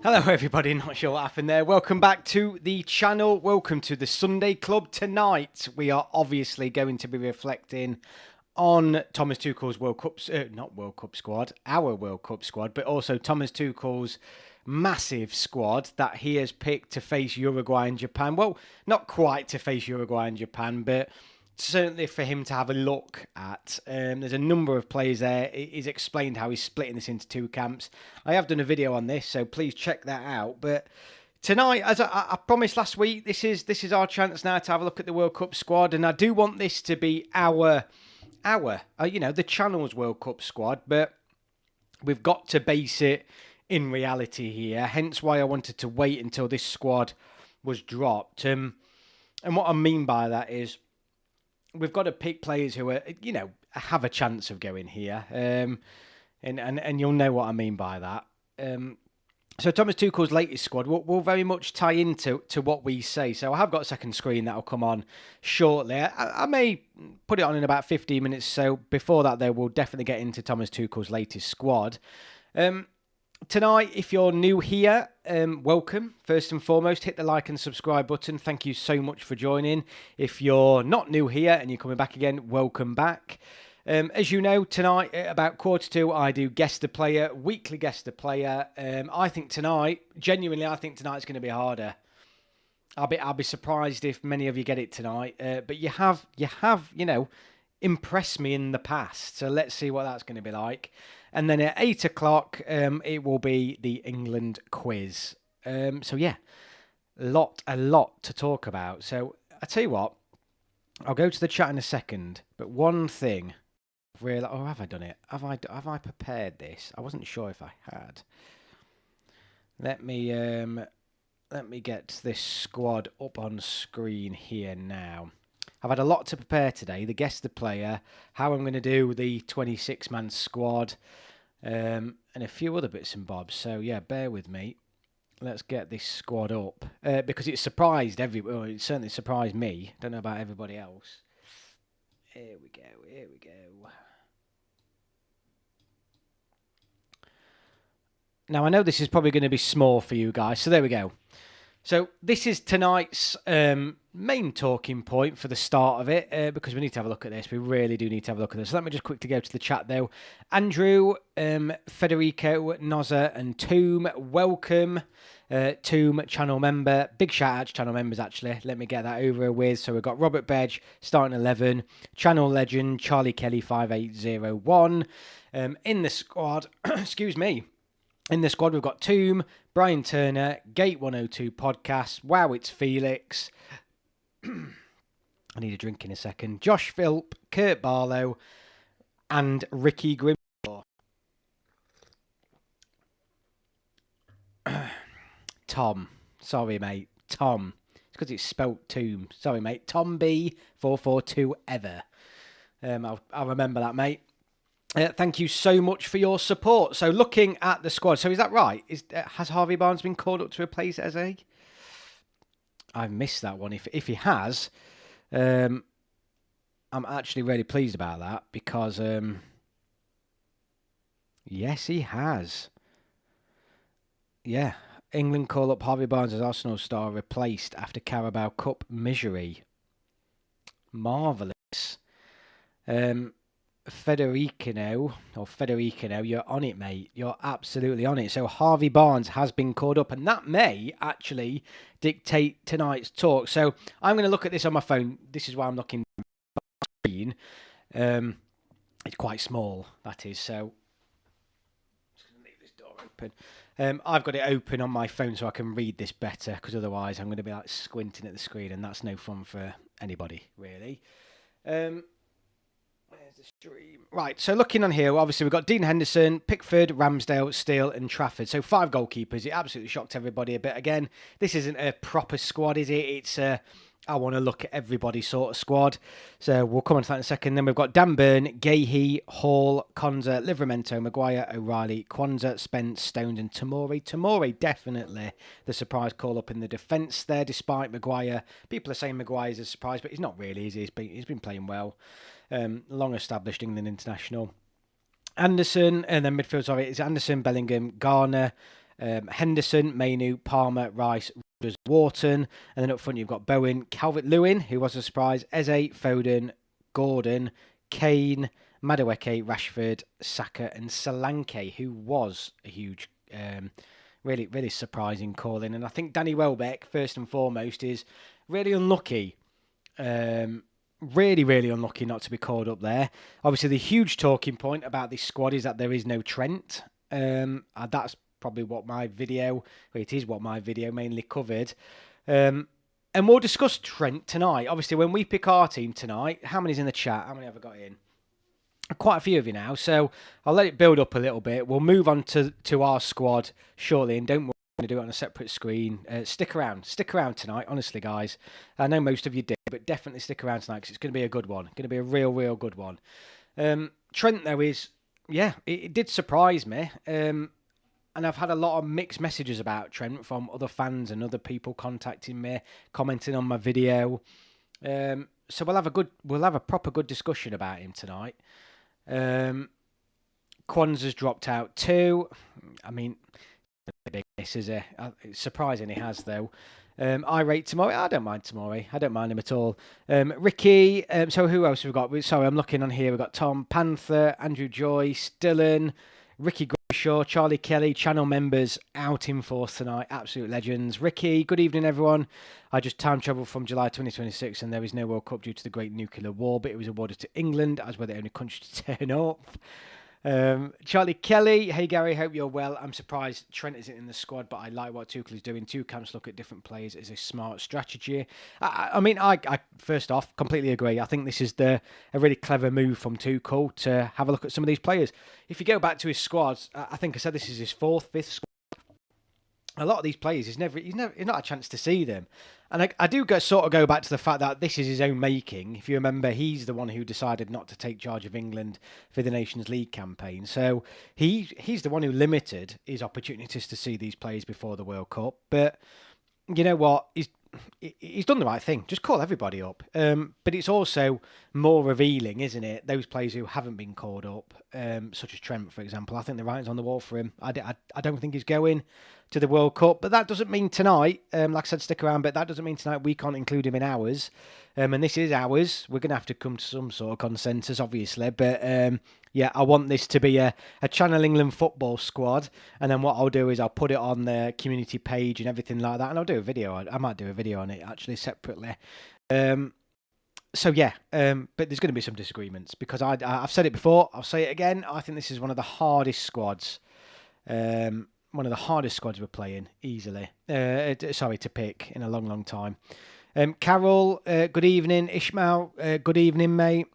Hello everybody, not sure what happened there. Welcome back to the channel. Welcome to the Sunday Club. Tonight we are obviously going to be reflecting on Thomas Tuchel's World Cup, not World Cup squad, our World Cup squad, but also Thomas Tuchel's massive squad that he has picked to face Uruguay and Japan. Well, not quite to face Uruguay and Japan, but certainly for him to have a look at. There's a number of players there. He's explained how he's splitting this into two camps. I have done a video on this, so please check that out. But tonight, as I promised last week, this is our chance now to have a look at the World Cup squad, and I do want this to be our the channel's World Cup squad, but we've got to base it in reality here. Hence why I wanted to wait until this squad was dropped. And what I mean by that is, we've got to pick players who are, have a chance of going here. And you'll know what I mean by that. So Thomas Tuchel's latest squad will very much tie into what we say. So I have got a second screen that will come on shortly. I may put it on in about 15 minutes. So before that, though, we'll definitely get into Thomas Tuchel's latest squad. Tonight, if you're new here, welcome. First and foremost, hit the like and subscribe button. Thank you so much for joining. If you're not new here and you're coming back again, welcome back. As you know, tonight at about 1:45, I do guess the player, weekly guess the player. I think tonight's going to be harder. I'll be surprised if many of you get it tonight. But you have impressed me in the past. So let's see what that's going to be like. And then at 8 o'clock, it will be the England quiz. So yeah, a lot to talk about. So I tell you what, I'll go to the chat in a second. But one thing, have I done it? Have I prepared this? I wasn't sure if I had. Let me get this squad up on screen here now. I've had a lot to prepare today. The guess the player, how I'm going to do the 26-man squad, and a few other bits and bobs. So yeah, bear with me. Let's get this squad up because it surprised it certainly surprised me. Don't know about everybody else. Here we go. Now I know this is probably going to be small for you guys, so there we go. So this is tonight's main talking point for the start of it, because we need to have a look at this. We really do need to have a look at this. So let me just quickly go to the chat, though. Andrew, Federico, Nozza, and Toom, welcome. Toom, channel member. Big shout out to channel members, actually. Let me get that over with. So we've got Robert Bedge, starting 11. Channel legend, Charlie Kelly, 5801. In the squad, excuse me. In the squad, we've got Toom, Brian Turner, Gate 102 Podcast, Wow, It's Felix. I need a drink in a second. Josh Philp, Kurt Barlow, and Ricky Grimshaw. Tom. Sorry, mate. Tom. It's because it's spelt Toom. Sorry, mate. Tom B, 442 ever. I'll remember that, mate. Thank you so much for your support. So looking at the squad, so is that right? Has Harvey Barnes been called up to replace Eze? I've missed that one. If he has, I'm actually really pleased about that because yes, he has. Yeah, England call up Harvey Barnes as Arsenal star replaced after Carabao Cup misery. Marvellous. Federico, you're on it, mate. You're absolutely on it. So Harvey Barnes has been called up, and that may actually dictate tonight's talk. So I'm going to look at this on my phone. This is why I'm looking at the screen. It's quite small, that is. So I'm just going to leave this door open. I've got it open on my phone so I can read this better, because otherwise I'm going to be like squinting at the screen, and that's no fun for anybody, really. Where's the stream? Right, so looking on here, obviously we've got Dean Henderson, Pickford, Ramsdale, Steele and Trafford. So 5 goalkeepers. It absolutely shocked everybody a bit. Again, this isn't a proper squad, is it? It's I want to look at everybody sort of squad. So we'll come on to that in a second. Then we've got Dan Burn, Gahey, Hall, Konza, Livramento, Maguire, O'Reilly, Kwanzaa, Spence, Stones and Tomori. Tomori, definitely the surprise call up in the defence there, despite Maguire. People are saying Maguire's a surprise, but he's not really, is he? He's been playing well. Long established England international. Anderson, and then midfield, sorry, it's Anderson, Bellingham, Garner, Henderson, Mainu, Palmer, Rice, Rodgers, Wharton. And then up front you've got Bowen, Calvert-Lewin, who was a surprise, Eze, Foden, Gordon, Kane, Madueke, Rashford, Saka and Solanke, who was a huge, really, really surprising call-in. And I think Danny Welbeck, first and foremost, is really unlucky. Really, really unlucky not to be called up there. Obviously, the huge talking point about this squad is that there is no Trent. That's probably what my video, well, it is what my video mainly covered. And we'll discuss Trent tonight. Obviously, when we pick our team tonight, how many's in the chat? How many have I got in? Quite a few of you now, so I'll let it build up a little bit. We'll move on to our squad shortly, and don't worry, I'm going to do it on a separate screen. Stick around tonight, honestly, guys. I know most of you did, but definitely stick around tonight because it's going to be a good one. Going to be a real, real good one. Trent, though, it did surprise me. And I've had a lot of mixed messages about Trent from other fans and other people contacting me, commenting on my video. So we'll have a proper good discussion about him tonight. Kwanzaa's dropped out too. I mean, this is it's surprising he has though. I rate Tomori. I don't mind Tomori. I don't mind him at all. Ricky. So who else have we got? Sorry, I'm looking on here. We've got Tom Panther, Andrew Joyce, Dylan, Ricky Shaw, Charlie Kelly, channel members out in force tonight. Absolute legends. Ricky, good evening, everyone. I just time travelled from July 2026 and there is no World Cup due to the Great Nuclear War, but it was awarded to England as we're the only country to turn up. Charlie Kelly, hey Gary, hope you're well. I'm surprised Trent isn't in the squad, but I like what Tuchel is doing. Two camps look at different players as a smart strategy. I first off completely agree. I think this is a really clever move from Tuchel to have a look at some of these players. If you go back to his squads, I think I said this is his fifth squad. A lot of these players, he's not a chance to see them. And I do go back to the fact that this is his own making. If you remember, he's the one who decided not to take charge of England for the Nations League campaign. So he's the one who limited his opportunities to see these players before the World Cup. But you know what? He's done the right thing. Just call everybody up. But it's also more revealing, isn't it? Those players who haven't been called up, such as Trent, for example. I think the writing's on the wall for him. I don't think he's going to the World Cup. But that doesn't mean tonight, like I said, stick around, but that doesn't mean tonight we can't include him in ours. And this is ours. We're going to have to come to some sort of consensus, obviously. But yeah, I want this to be a Channel England football squad. And then what I'll do is I'll put it on the community page and everything like that. And I'll do a video. I might do a video on it actually separately. So yeah, but there's going to be some disagreements because I've said it before. I'll say it again. I think this is one of the hardest squads. One of the hardest squads we're playing easily. To pick in a long, long time. Carol, good evening. Ishmael, good evening, mate.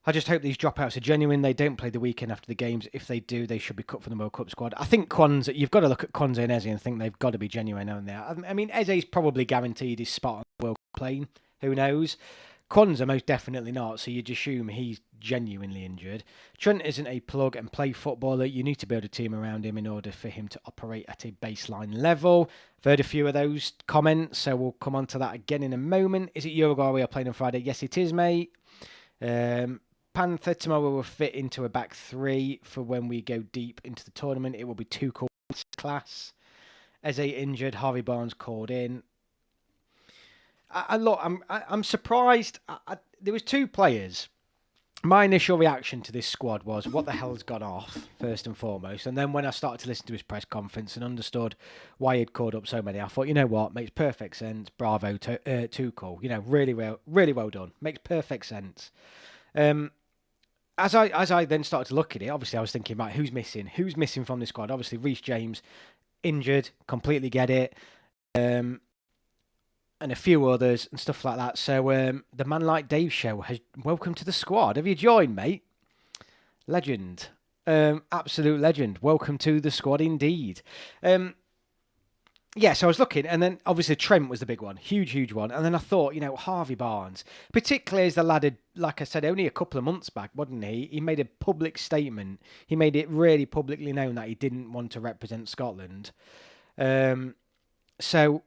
I just hope these dropouts are genuine. They don't play the weekend after the games. If they do, they should be cut for the World Cup squad. I think Kwanzaa, you've got to look at Kwanzaa and Eze and think they've got to be genuine, haven't they? I mean, Eze's probably guaranteed his spot on the World Cup plane. Who knows? Kwanzaa most definitely not, so you'd assume he's genuinely injured. Trent isn't a plug and play footballer. You need to build a team around him in order for him to operate at a baseline level. I've heard a few of those comments, so we'll come on to that again in a moment. Is it Uruguay we are playing on Friday? Yes, it is, mate. Panther, tomorrow will fit into a back three for when we go deep into the tournament. It will be two class. Eze injured, Harvey Barnes called in. Look, I'm surprised. There was two players. My initial reaction to this squad was, what the hell's gone off, first and foremost. And then when I started to listen to his press conference and understood why he'd called up so many, I thought, you know what, makes perfect sense. Bravo, Tuchel. You know, really well done. Makes perfect sense. As I then started to look at it, obviously I was thinking, right, who's missing? Who's missing from this squad? Obviously, Reece James, injured, completely get it. And a few others and stuff like that. So the Man Like Dave show has welcome to the squad. Have you joined, mate? Legend. Absolute legend. Welcome to the squad indeed. Yeah, so I was looking, and then obviously Trent was the big one. Huge one. And then I thought, you know, Harvey Barnes, particularly as the lad had, like I said, only a couple of months back, wasn't he? He made a public statement. He made it really publicly known that he didn't want to represent Scotland. So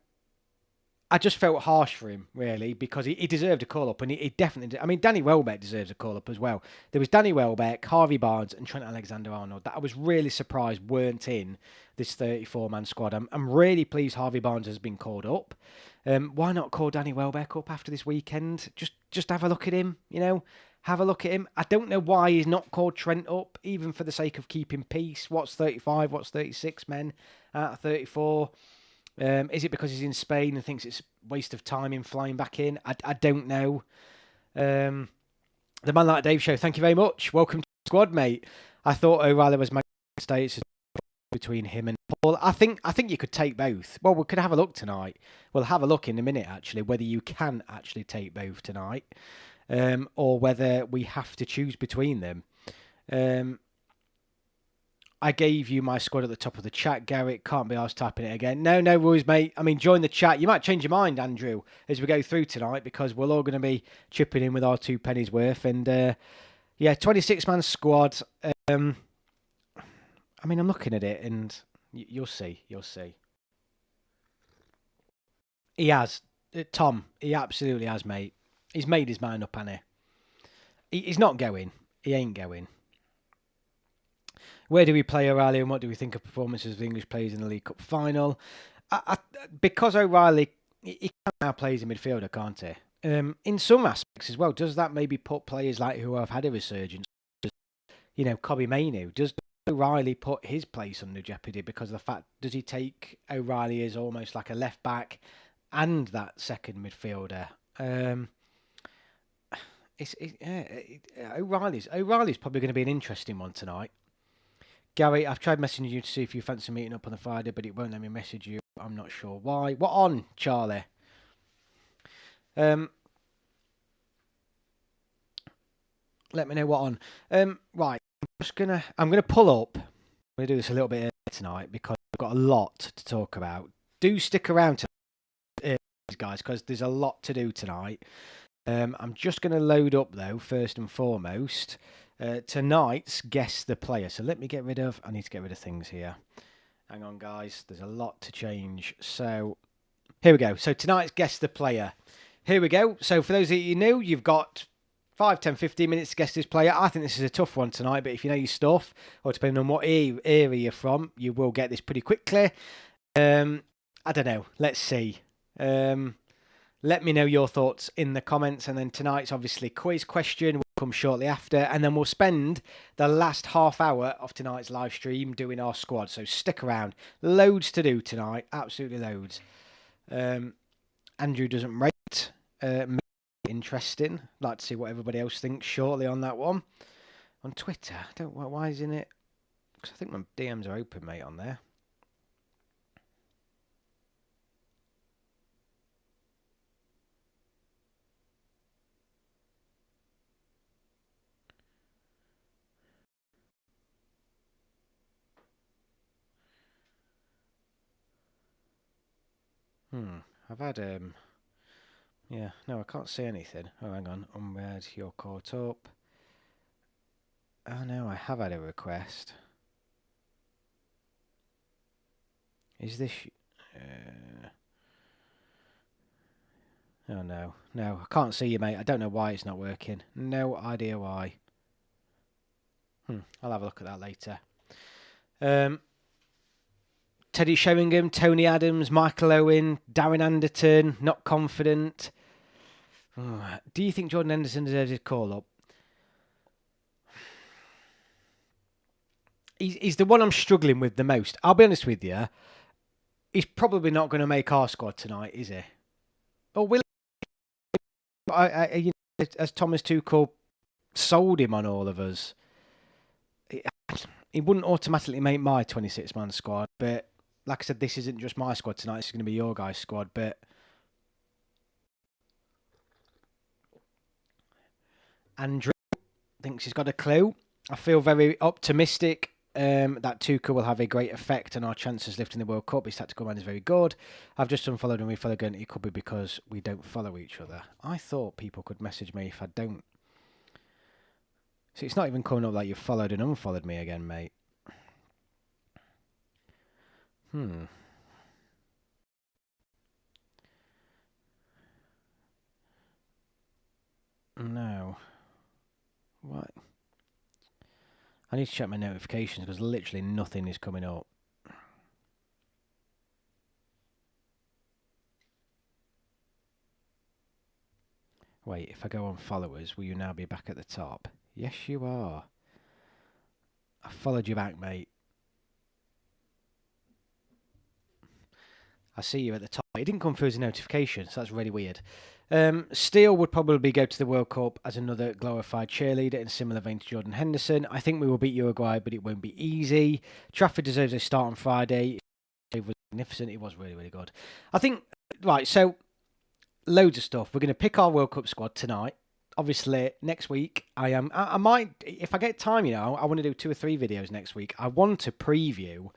I just felt harsh for him, really, because he deserved a call-up, and he definitely did. I mean, Danny Welbeck deserves a call-up as well. There was Danny Welbeck, Harvey Barnes, and Trent Alexander-Arnold that I was really surprised weren't in this 34-man squad. I'm really pleased Harvey Barnes has been called up. Why not call Danny Welbeck up after this weekend? Just have a look at him, have a look at him. I don't know why he's not called Trent up, even for the sake of keeping peace. What's 35, what's 36 men out of 34? Is it because he's in Spain and thinks it's a waste of time in flying back in? I don't know. The Man Like Dave show, thank you very much. Welcome to the squad, mate. I thought O'Reilly was my states between him and Paul. I think you could take both. Well, we could have a look tonight. We'll have a look in a minute, actually, whether you can actually take both tonight, or whether we have to choose between them. I gave you my squad at the top of the chat, Garrett. Can't be asked typing it again. No worries, mate. I mean, join the chat. You might change your mind, Andrew, as we go through tonight, because we're all going to be chipping in with our 2 pennies worth. And, 26-man squad. I mean, I'm looking at it, and you'll see. He has. Tom, he absolutely has, mate. He's made his mind up, hasn't he? He's not going. He ain't going. Where do we play O'Reilly, and what do we think of performances of the English players in the League Cup final? Because O'Reilly, he can now play as a midfielder, can't he? In some aspects as well, does that maybe put players like who have had a resurgence, Kobbie Mainoo, does O'Reilly put his place under jeopardy because of the fact, does he take O'Reilly as almost like a left back and that second midfielder? O'Reilly's probably going to be an interesting one tonight. Gary, I've tried messaging you to see if you fancy meeting up on the Friday, but it won't let me message you. I'm not sure why. What on, Charlie? Let me know what on. Right, I'm gonna pull up. I'm gonna do this a little bit early tonight because I've got a lot to talk about. Do stick around to guys, because there's a lot to do tonight. I'm just gonna load up though, first and foremost. Tonight's Guess the Player. So I need to get rid of things here. Hang on, guys. There's a lot to change. So here we go. So tonight's Guess the Player. Here we go. So for those of you new, you've got 5, 10, 15 minutes to guess this player. I think this is a tough one tonight, but if you know your stuff, or depending on what area you're from, you will get this pretty quickly. I don't know. Let's see. Let me know your thoughts in the comments, and then tonight's obviously quiz question will come shortly after, and then we'll spend the last half hour of tonight's live stream doing our squad, so stick around. Loads to do tonight, absolutely loads. Andrew doesn't rate. Interesting. Like to see what everybody else thinks shortly on that one. On Twitter, why isn't it? Because I think my DMs are open, mate, on there. I've had yeah, no, I can't see anything. Oh, hang on. Unread, you're caught up. Oh no, I have had a request. Is this? Oh no, I can't see you, mate. I don't know why it's not working. No idea why. I'll have a look at that later. Teddy Sheringham, Tony Adams, Michael Owen, Darren Anderton, not confident. Do you think Jordan Henderson deserves his call-up? He's the one I'm struggling with the most. I'll be honest with you. He's probably not going to make our squad tonight, is he? Or will he? As Thomas Tuchel sold him on all of us, he wouldn't automatically make my 26-man squad, but like I said, this isn't just my squad tonight. This is going to be your guys' squad. But Andrew thinks he's got a clue. I feel very optimistic that Tuchel will have a great effect on our chances lifting the World Cup. His tactical mind is very good. I've just unfollowed and refollowed again. It could be because we don't follow each other. I thought people could message me if I don't. So it's not even coming up like you've followed and unfollowed me again, mate. I need to check my notifications because literally nothing is coming up. Wait, if I go on followers, will you now be back at the top? Yes, you are. I followed you back, mate. I see you at the top. It didn't come through as a notification, so that's really weird. Steele would probably go to the World Cup as another glorified cheerleader in a similar vein to Jordan Henderson. I think we will beat Uruguay, but it won't be easy. Trafford deserves a start on Friday. It was magnificent. It was really, really good. I think, right, so loads of stuff. We're going to pick our World Cup squad tonight. Obviously, next week, I might, if I get time, you know, I want to do 2 or 3 videos next week. I want to preview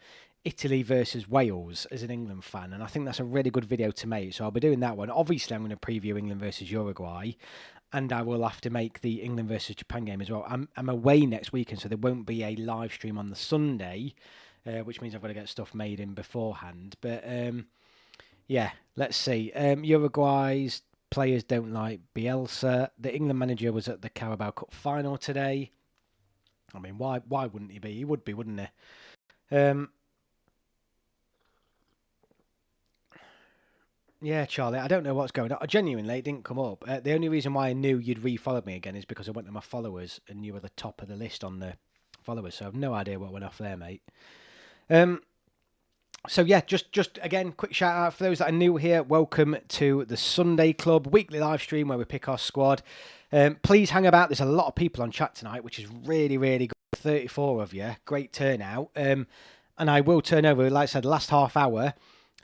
Italy versus Wales as an England fan, and I think that's a really good video to make. So I'll be doing that one. Obviously, I'm going to preview England versus Uruguay, and I will have to make the England versus Japan game as well. I'm away next weekend, so there won't be a live stream on the Sunday, which means I've got to get stuff made in beforehand. But yeah, let's see. Uruguay's players don't like Bielsa. The England manager was at the Carabao Cup final today. I mean, why wouldn't he be? He would be, wouldn't he? Yeah, Charlie, I don't know what's going on. Genuinely, it didn't come up. The only reason why I knew you'd re-followed me again is because I went to my followers and you were the top of the list on the followers. So I've no idea what went off there, mate. So yeah, just again, quick shout out for those that are new here. Welcome to the Sunday Club weekly live stream where we pick our squad. Please hang about. There's a lot of people on chat tonight, which is really, really good. 34 of you, great turnout. And I will turn over, like I said, last half hour.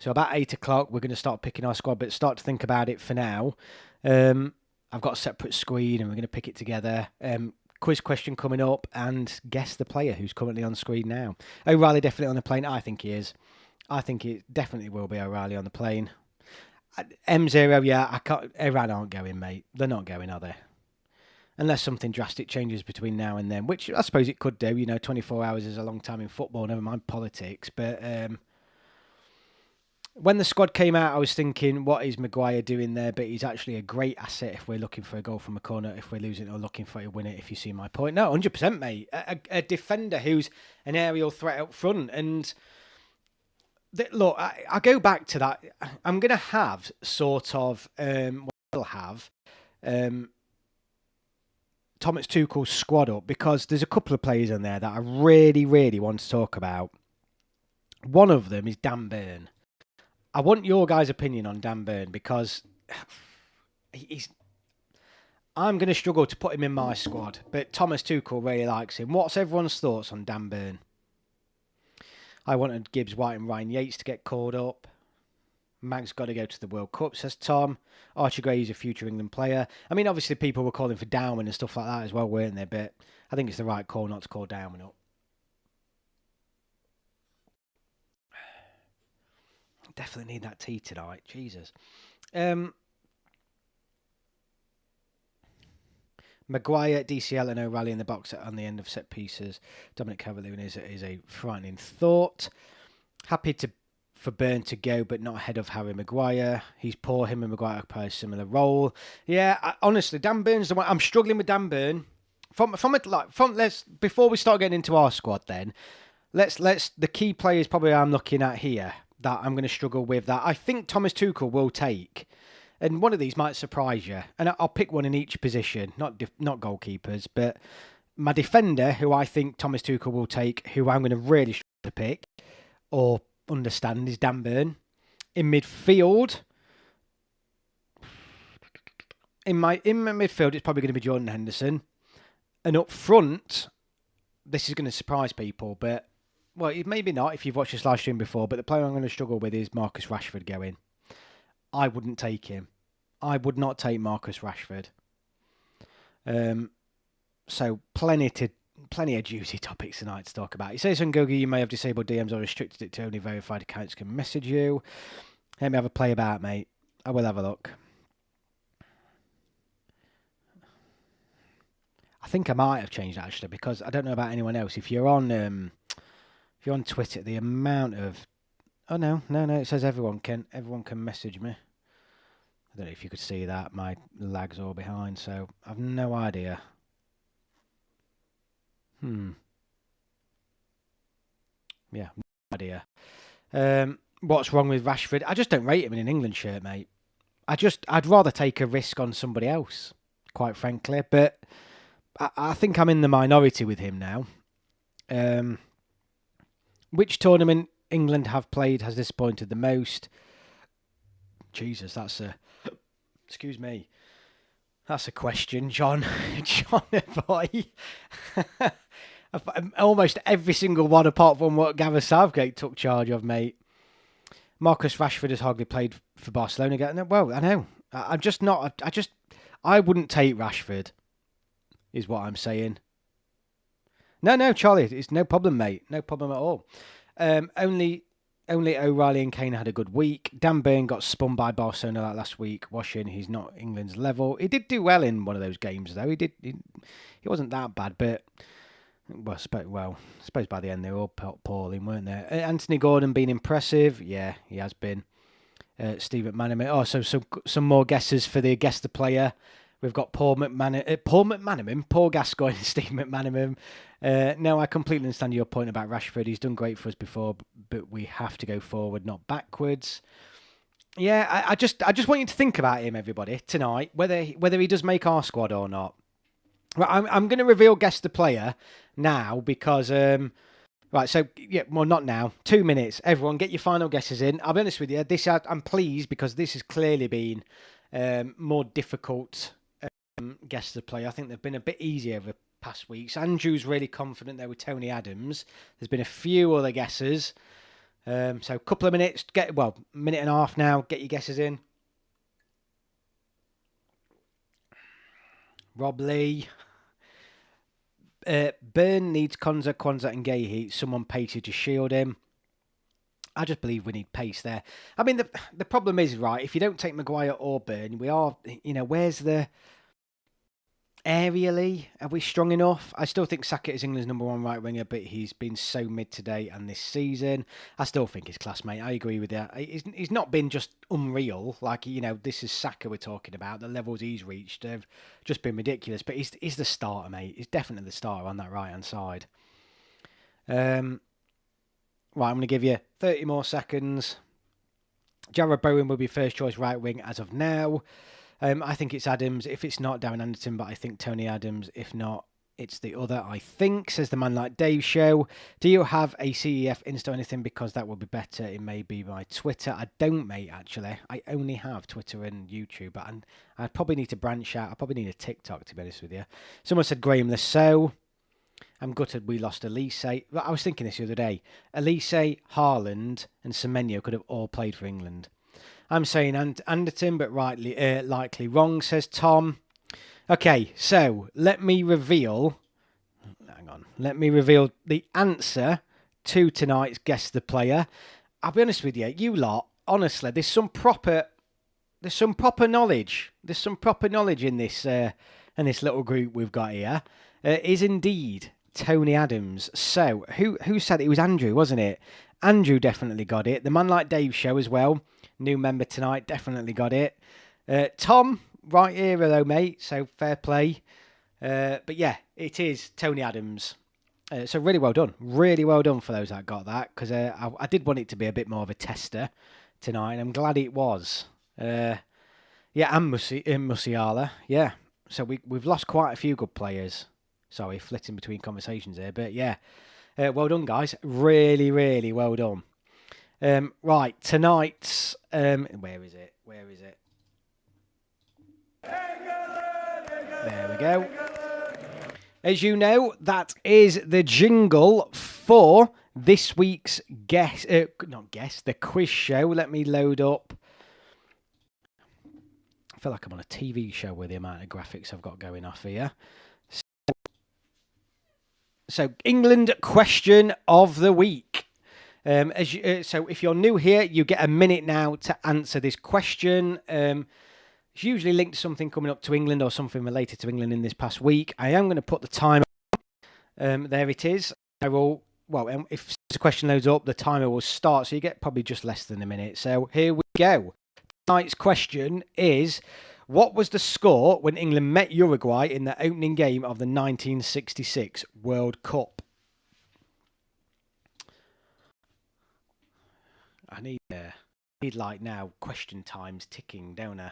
So about 8 o'clock, we're going to start picking our squad, but start to think about it for now. I've got a separate screen, and we're going to pick it together. Quiz question coming up, and guess the player who's currently on screen now. O'Reilly definitely on the plane. I think he is. I think it definitely will be O'Reilly on the plane. M0, yeah, I can't. Iran aren't going, mate. They're not going, are they? Unless something drastic changes between now and then, which I suppose it could do. You know, 24 hours is a long time in football, never mind politics. But when the squad came out, I was thinking, what is Maguire doing there? But he's actually a great asset if we're looking for a goal from a corner, if we're losing or looking for a win it, if you see my point. No, 100%, mate. A defender who's an aerial threat up front. And look, I go back to that. I'm going to have sort of, we'll have Thomas Tuchel's squad up because there's a couple of players in there that I really, really want to talk about. One of them is Dan Burn. I want your guys' opinion on Dan Burn because I'm going to struggle to put him in my squad, but Thomas Tuchel really likes him. What's everyone's thoughts on Dan Burn? I wanted Gibbs White and Ryan Yates to get called up. Mag's got to go to the World Cup, says Tom. Archie Gray is a future England player. I mean, obviously people were calling for Downman and stuff like that as well, weren't they? But I think it's the right call not to call Downman up. Definitely need that tea tonight. Jesus. Maguire, DCL and O'Reilly in the box on the end of set pieces. Dominic Calvert-Lewin is a frightening thought. Happy for Burn to go, but not ahead of Harry Maguire. He's poor. Him and Maguire occupy a similar role. Yeah, honestly, Dan Burn's the one. I'm struggling with Dan Burn. Before we start getting into our squad, then let's the key players probably I'm looking at here that I'm going to struggle with that I think Thomas Tuchel will take. And one of these might surprise you. And I'll pick one in each position, not goalkeepers, but my defender, who I think Thomas Tuchel will take, who I'm going to really struggle to pick or understand, is Dan Burn. In midfield, in my midfield, it's probably going to be Jordan Henderson. And up front, this is going to surprise people, but well, maybe not if you've watched this live stream before, but the player I'm going to struggle with is Marcus Rashford going. I wouldn't take him. I would not take Marcus Rashford. So plenty of juicy topics tonight to talk about. He says on Google you may have disabled DMs or restricted it to only verified accounts can message you. Let me have a play about, mate. I will have a look. I think I might have changed that actually because I don't know about anyone else. If you're on Twitter, the amount of no, it says everyone can message me. I don't know if you could see that. My lag's all behind, so I've no idea. Yeah, no idea. What's wrong with Rashford? I just don't rate him in an England shirt, mate. I'd rather take a risk on somebody else, quite frankly. But I think I'm in the minority with him now. Which tournament England have played has disappointed the most? Jesus, excuse me. That's a question, John. John, boy. Almost every single one apart from what Gareth Southgate took charge of, mate. Marcus Rashford has hardly played for Barcelona again. Well, I know. I'm just not. I wouldn't take Rashford, is what I'm saying. No, Charlie, it's no problem, mate. No problem at all. Only O'Reilly and Kane had a good week. Dan Burn got spun by Barcelona like last week, washing. He's not England's level. He did do well in one of those games, though. He wasn't that bad, but I suppose by the end they were all poorly, weren't they? Anthony Gordon being impressive. Yeah, he has been. Steve McManaman. Oh, so some more guesses for the guess the player. We've got Paul Gascoigne and Steve McManaman. No, I completely understand your point about Rashford. He's done great for us before, but we have to go forward, not backwards. Yeah, I just want you to think about him, everybody, tonight, whether he does make our squad or not. Right, I'm going to reveal guess the player now because right, so yeah, well, not now. 2 minutes. Everyone, get your final guesses in. I'll be honest with you. I'm pleased because this has clearly been more difficult. Guess the player. I think they've been a bit easier over the past weeks. Andrew's really confident there with Tony Adams. There's been a few other guesses. So a couple of minutes. Minute and a half now. Get your guesses in. Rob Lee. Burn needs Kwanzaa and Gahey. Someone pated to shield him. I just believe we need pace there. I mean, the problem is, right, if you don't take Maguire or Burn, where's the... Aerially, are we strong enough? I still think Saka is England's number one right winger, but he's been so mid today and this season. I still think he's class, mate. I agree with that. He's not been just unreal. Like, this is Saka we're talking about. The levels he's reached have just been ridiculous. But he's the starter, mate. He's definitely the starter on that right-hand side. Right, I'm going to give you 30 more seconds. Jarrod Bowen will be first choice right wing as of now. I think it's Adams. If it's not, Darren Anderton, but I think Tony Adams. If not, it's the other, I think, says the Man Like Dave show. Do you have a CEF Insta or anything? Because that would be better. It may be my Twitter. I don't, mate, actually. I only have Twitter and YouTube, but I probably need to branch out. I probably need a TikTok, to be honest with you. Someone said Graham Lasso. I'm gutted we lost Elise. I was thinking this the other day. Elise, Haaland, and Semenyo could have all played for England. I'm saying Anderton, but likely wrong, says Tom. Okay, so let me reveal... Hang on. Let me reveal the answer to tonight's Guess the Player. I'll be honest with you, you lot, honestly, there's some proper knowledge. There's some proper knowledge in this little group we've got here. Is indeed Tony Adams. So, who said it? It was Andrew, wasn't it? Andrew definitely got it. The Man Like Dave show as well. New member tonight, definitely got it. Tom, right here though, mate, so fair play. But yeah, it is Tony Adams. So really well done. Really well done for those that got that, because I did want it to be a bit more of a tester tonight, and I'm glad it was. And Musiala, yeah. So we've lost quite a few good players. Sorry, flitting between conversations here, but yeah. Well done, guys. Really, really well done. Right, tonight's... where is it? There we go. As you know, that is the jingle for this week's the quiz show. Let me load up. I feel like I'm on a TV show with the amount of graphics I've got going off here. So England question of the week. So if you're new here, you get a minute now to answer this question. It's usually linked to something coming up to England or something related to England in this past week. I am going to put the timer. There it is. If the question loads up, the timer will start. So you get probably just less than a minute. So here we go. Tonight's question is, what was the score when England met Uruguay in the opening game of the 1966 World Cup? I need like now question times ticking, don't I?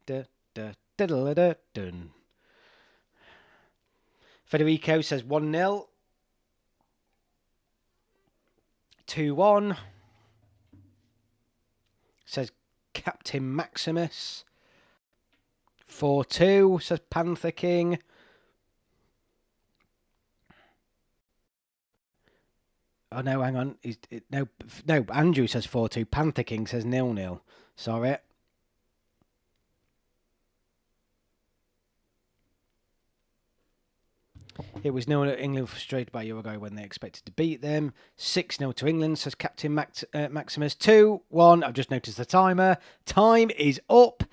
Da, da, da, da, da, dun. Federico says 1-0. 2-1. Says Captain Maximus. 4-2, says Panther King. Oh, no, hang on. No, Andrew says 4-2. Panther King says 0-0. Sorry. It was 0-0 England frustrated by Uruguay when they expected to beat them. 6-0 to England, says Captain Maximus. 2-1. I've just noticed the timer. Time is up.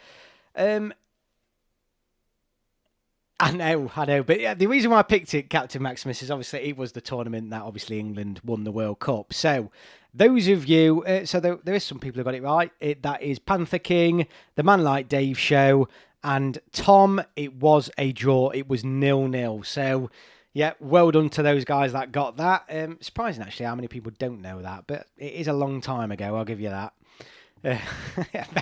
I know. But yeah, the reason why I picked it, Captain Maximus, is obviously it was the tournament that obviously England won the World Cup. So those of you, there is some people who got it right. That is Panther King, the Man Like Dave show, and Tom. It was a draw. It was 0-0. So yeah, well done to those guys that got that. Surprising actually how many people don't know that, but it is a long time ago. I'll give you that. A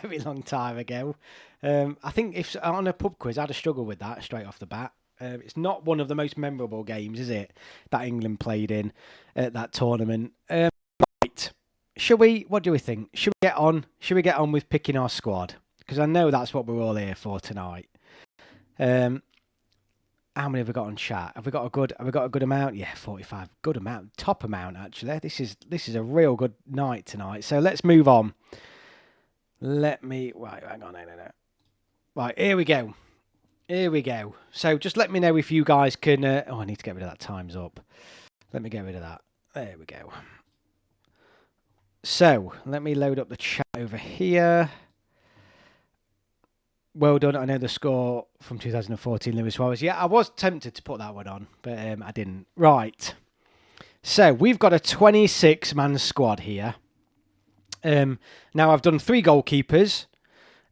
very long time ago. I think if on a pub quiz, I'd have struggled with that straight off the bat. It's not one of the most memorable games, is it, that England played in at that tournament? Right. What do we think? Should we get on? Should we get on with picking our squad? Because I know that's what we're all here for tonight. How many have we got on chat? Have we got a good amount? Yeah, 45. Good amount. Top amount actually. This is a real good night tonight. So let's move on. Right, hang on, no. Right, here we go. So just let me know if you guys can... I need to get rid of that. Time's up. Let me get rid of that. There we go. So, let me load up the chat over here. Well done. I know the score from 2014, Lewis Suarez. Yeah, I was tempted to put that one on, but I didn't. Right. So, we've got a 26-man squad here. Now, I've done 3 goalkeepers,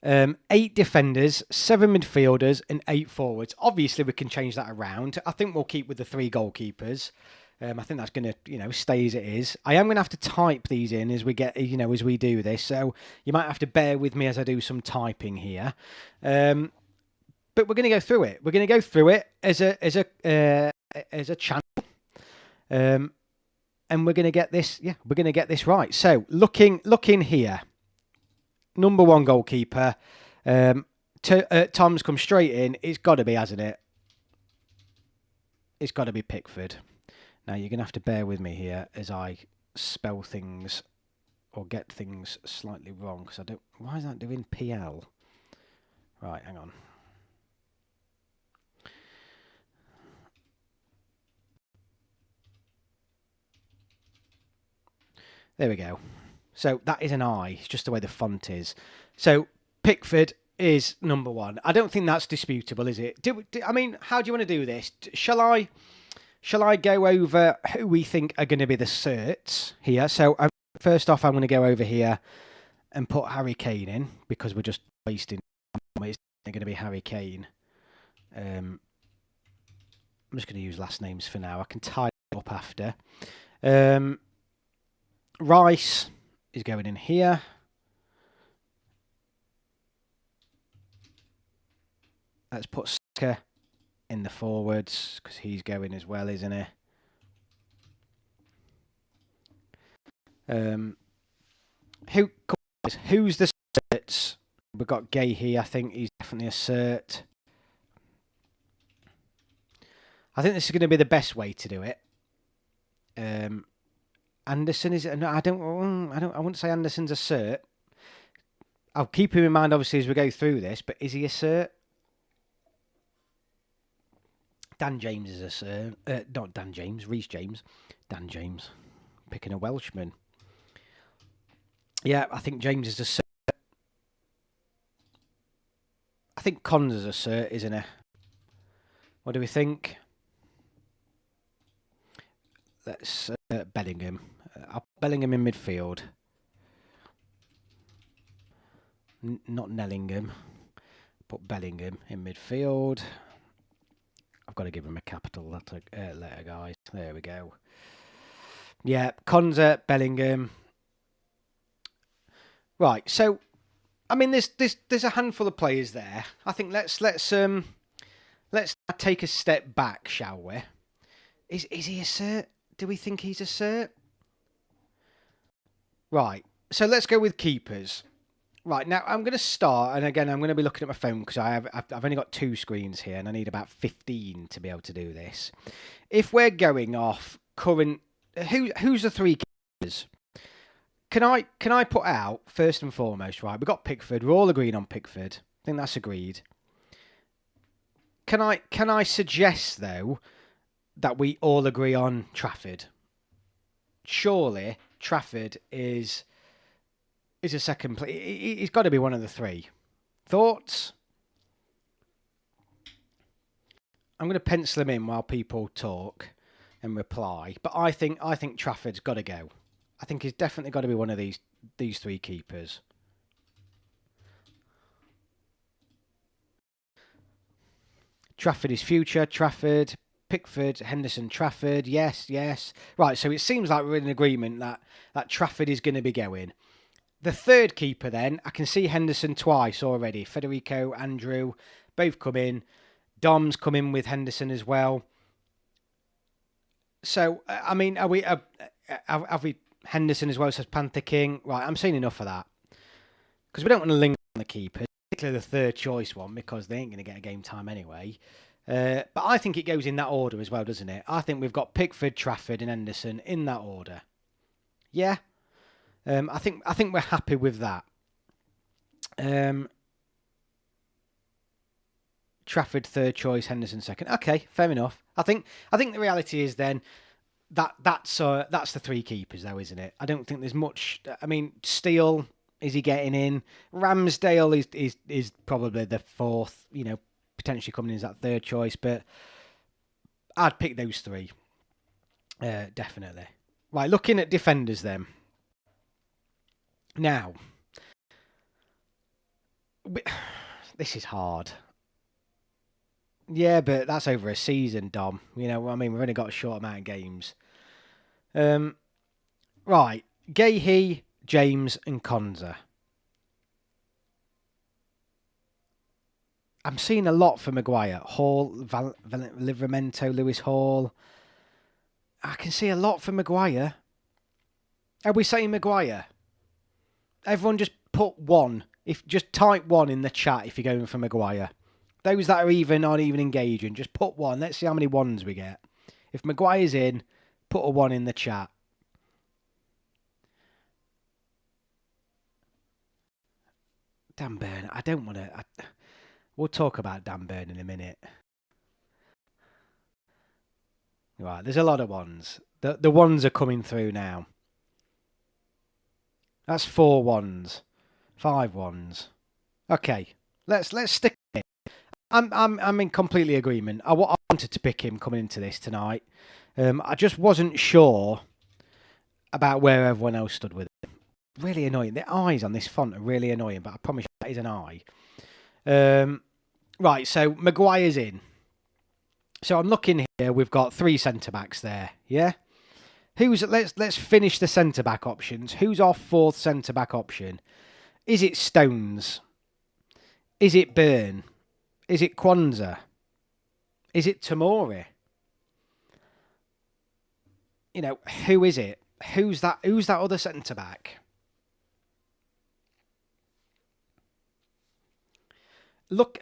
8 defenders, 7 midfielders, and 8 forwards. Obviously, we can change that around. I think we'll keep with the 3 goalkeepers. I think that's going to, stay as it is. I am going to have to type these in as we as we do this. So you might have to bear with me as I do some typing here. But we're going to go through it. We're going to go through it as a channel. And we're going to get this. Yeah, we're going to get this right. So looking here. Number 1 goalkeeper. Tom's come straight in. It's got to be, hasn't it? It's got to be Pickford. Now, you're going to have to bear with me here as I spell things or get things slightly wrong. Because I don't... Why is that doing PL? Right, hang on. There we go. So that is an I. It's just the way the font is. So Pickford is number 1. I don't think that's disputable, is it? I mean, how do you want to do this? Shall I go over who we think are going to be the certs here? So first off, I'm going to go over here and put Harry Kane in because we're just wasting time. It's going to be Harry Kane. I'm just going to use last names for now. I can tie it up after. Rice is going in here. Let's put Saka in the forwards because he's going as well, isn't he? Who's the certs? We've got Gay here. I think he's definitely a cert. I think this is going to be the best way to do it. Anderson is. No, I wouldn't say Anderson's a cert. I'll keep him in mind obviously as we go through this. But is he a cert? Dan James is a cert. Not Dan James. Reece James. Dan James. Picking a Welshman. Yeah, I think James is a cert. I think Cons is a cert, isn't he? What do we think? Let's Bellingham. I'll put Bellingham in midfield. Not Nellingham. Put Bellingham in midfield. I've got to give him a capital letter, guys. There we go. Yeah, Konza, Bellingham. Right. So, I mean, there's a handful of players there. I think let's take a step back, shall we? Is he a cert? Do we think he's a cert? Right. So let's go with keepers. Right, now I'm going to start, and again, I'm going to be looking at my phone because I've only got two screens here, and I need about 15 to be able to do this. If we're going off current, who's the three keepers? Can I put out first and foremost? Right, we've got Pickford. We're all agreeing on Pickford. I think that's agreed. Can I suggest though that we all agree on Trafford? Surely Trafford is a second play. He's got to be one of the three. Thoughts? I'm going to pencil him in while people talk and reply. But I think Trafford's got to go. I think he's definitely got to be one of these three keepers. Trafford is future. Trafford, Pickford, Henderson, Trafford. Yes, yes. Right, so it seems like we're in agreement that Trafford is going to be going. The third keeper then, I can see Henderson twice already. Federico, Andrew, both come in. Dom's come in with Henderson as well. So, I mean, have we Henderson as well, says Panther King? Right, I'm seeing enough of that. Because we don't want to linger on the keepers, particularly the third choice one, because they ain't going to get a game time anyway. But I think it goes in that order as well, doesn't it? I think we've got Pickford, Trafford and Henderson in that order. Yeah? I think we're happy with that. Trafford third choice, Henderson second. Okay, fair enough. I think the reality is then that's the three keepers though, isn't it? I don't think there's much. I mean, Steele, is he getting in? Ramsdale is probably the fourth. You know, potentially coming in as that third choice, but I'd pick those three. Definitely. Right, looking at defenders then. Now, this is hard. Yeah, but that's over a season, Dom. You know, I mean, we've only got a short amount of games. Right, Gahey, James, and Konza. I'm seeing a lot for Maguire. Hall, Livramento, Lewis Hall. I can see a lot for Maguire. Are we saying Maguire? Everyone just put one. If just type one in the chat if you're going for Maguire. Those that are aren't even engaging. Just put one. Let's see how many ones we get. If Maguire's in, put a one in the chat. Dan Burn. I don't want to. We'll talk about Dan Burn in a minute. Right, there's a lot of ones. The ones are coming through now. That's 4 ones. 5 ones. Okay. Let's stick it. I'm in completely agreement. I wanted to pick him coming into this tonight. I just wasn't sure about where everyone else stood with it. Really annoying. The eyes on this font are really annoying, but I promise you that is an eye. Right, so Maguire's in. So I'm looking here. We've got 3 centre backs there. Yeah. Let's finish the centre back options. Who's our 4th centre back option? Is it Stones? Is it Burn? Is it Kwanzaa? Is it Tomori? You know, who is it? Who's that other centre back? Look,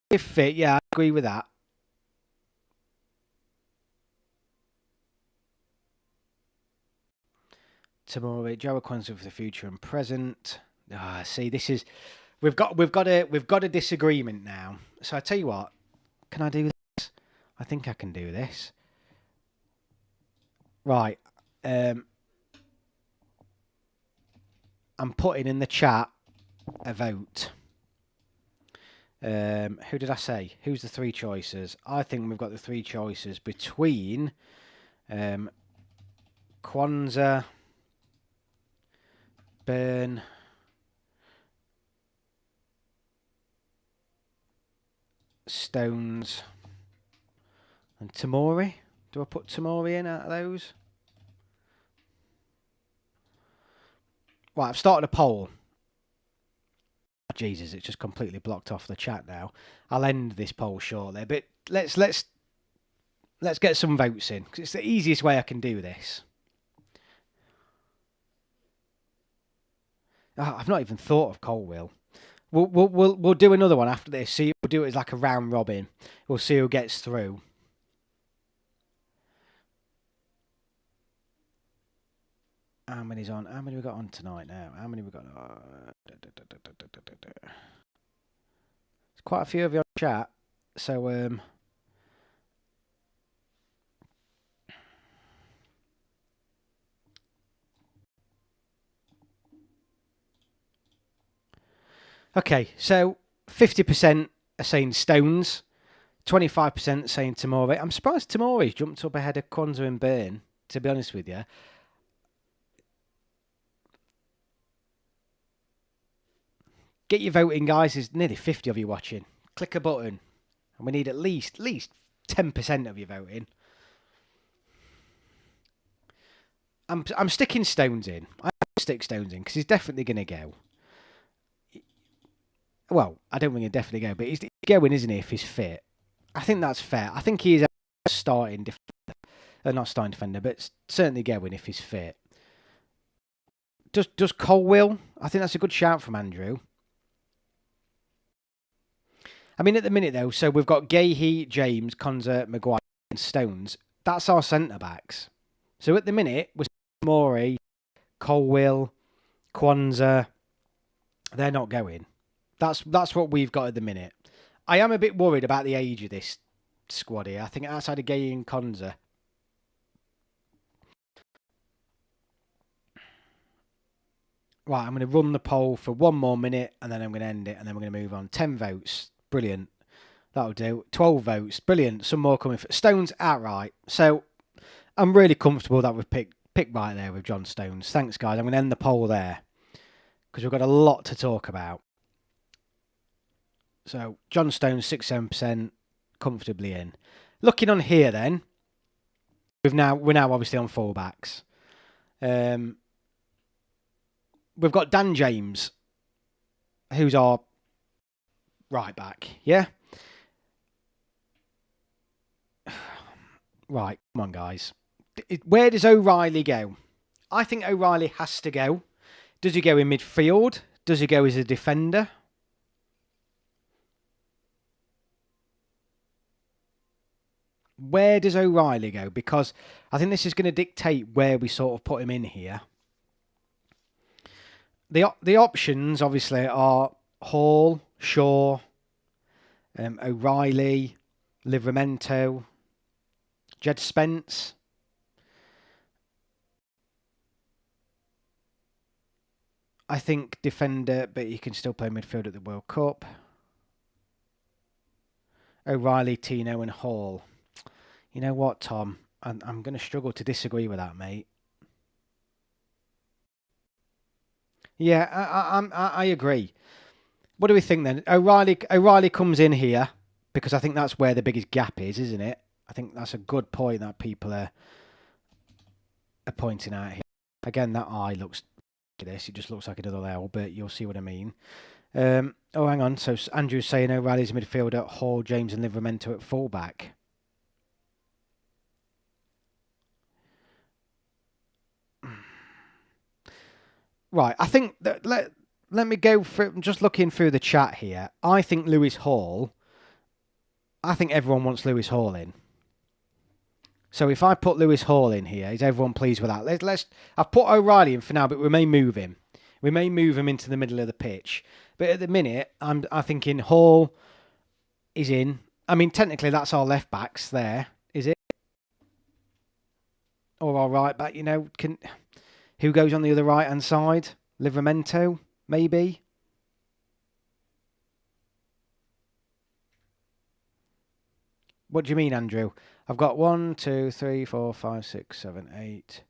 if fit, yeah, I agree with that. Tomori, Joe Kwanzaa for the future and present. See, this is we've got a disagreement now. So I tell you what, can I do this? I think I can do this. Right. I'm putting in the chat a vote. Who did I say? Who's the 3 choices? I think we've got the 3 choices between Kwanzaa, Burn, Stones, and Tomori. Do I put Tomori in out of those? Right, I've started a poll. Jesus, it's just completely blocked off the chat now. I'll end this poll shortly, but let's get some votes in, because it's the easiest way I can do this. Oh, I've not even thought of Colwill. We'll do another one after this. See, we'll do it as like a round robin. We'll see who gets through. How many's on? How many we got on tonight now? How many we got? There's quite a few of you on chat. So okay, so 50% are saying Stones, 25% saying Tamori. I'm surprised Tamori's jumped up ahead of Kwanzaa and Byrne, to be honest with you. Get your voting, guys. There's nearly 50 of you watching. Click a button. And we need at least 10% of you voting. I'm sticking Stones in. I stick Stones in because he's definitely going to go. Well, I don't think he'll definitely go, but he's going, isn't he, if he's fit? I think that's fair. I think he is a starting defender. Not starting defender, but certainly going if he's fit. Does Colwill? I think that's a good shout from Andrew. I mean, at the minute, though, so we've got Gahey, James, Konza, Maguire, and Stones. That's our centre-backs. So at the minute, we're Mori, Colwill, Kwanzaa. They're not going. That's what we've got at the minute. I am a bit worried about the age of this squad here. I think outside of Gahey and Konza. Right, I'm going to run the poll for 1 more minute, and then I'm going to end it, and then we're going to move on. 10 votes. Brilliant. That'll do. 12 votes. Brilliant. Some more coming. Stones outright. So I'm really comfortable that we've picked right there with John Stones. Thanks, guys. I'm going to end the poll there because we've got a lot to talk about. So John Stones, 6-7%, comfortably in. Looking on here then, we're now obviously on fullbacks. We've got Dan James, who's our right back. Yeah. Right, come on, guys. Where does O'Reilly go? I think O'Reilly has to go. Does he go in midfield? Does he go as a defender? Where does O'Reilly go? Because I think this is going to dictate where we sort of put him in here. The options, obviously, are Hall, Shaw, O'Reilly, Livramento, Jed Spence. I think defender, but he can still play midfield at the World Cup. O'Reilly, Tino and Hall. You know what, Tom? I'm going to struggle to disagree with that, mate. Yeah, I agree. What do we think then? O'Reilly comes in here because I think that's where the biggest gap is, isn't it? I think that's a good point that people are pointing out here. Again, that eye looks this. It just looks like another L, but you'll see what I mean. Oh, hang on. So Andrew's saying O'Reilly's midfielder, Hall, James and Livramento at fullback. Right, I think that let me go for. I'm just looking through the chat here. I think Lewis Hall. I think everyone wants Lewis Hall in. So if I put Lewis Hall in here, is everyone pleased with that? Let's. I've put O'Reilly in for now, but we may move him. We may move him into the middle of the pitch. But at the minute, I'm thinking Hall is in. I mean, technically, that's our left backs there, is it? Or our right back, you know, who goes on the other right-hand side? Livramento, maybe? What do you mean, Andrew? I've got 1, 2, 3, 4, 5, 6, 7, 8,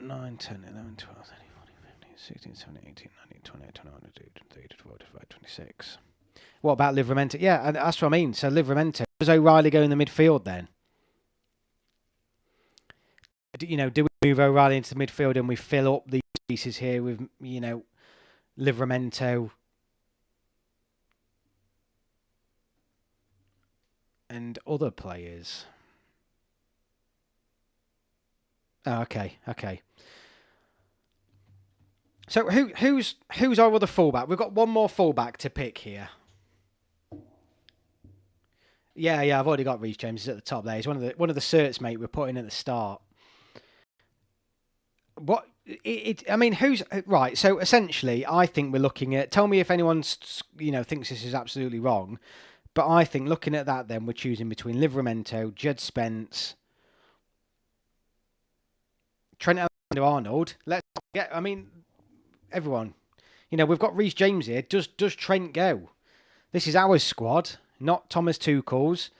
9, 10, 11, 12, 13, 14, 15, 16, 17, 18, 19, 20, 21, 22, 23, 24, 25, 26. What about Livramento? Yeah, and that's what I mean. So Livramento. Does O'Reilly go in the midfield then? do we move O'Reilly into the midfield and we fill up these pieces here with, Livramento and other players? Oh, okay. So who's our other fullback? We've got one more fullback to pick here. Yeah, I've already got Reece James. He's at the top there. He's one of the certs, mate. We're putting at the start. What? Who's right? So essentially, I think we're looking at. Tell me if anyone's thinks this is absolutely wrong, but I think looking at that, then we're choosing between Livramento, Jed Spence, Trent Alexander-Arnold. Let's get. Everyone, we've got Reece James here. Does Trent go? This is our squad, not Thomas Tuchel's.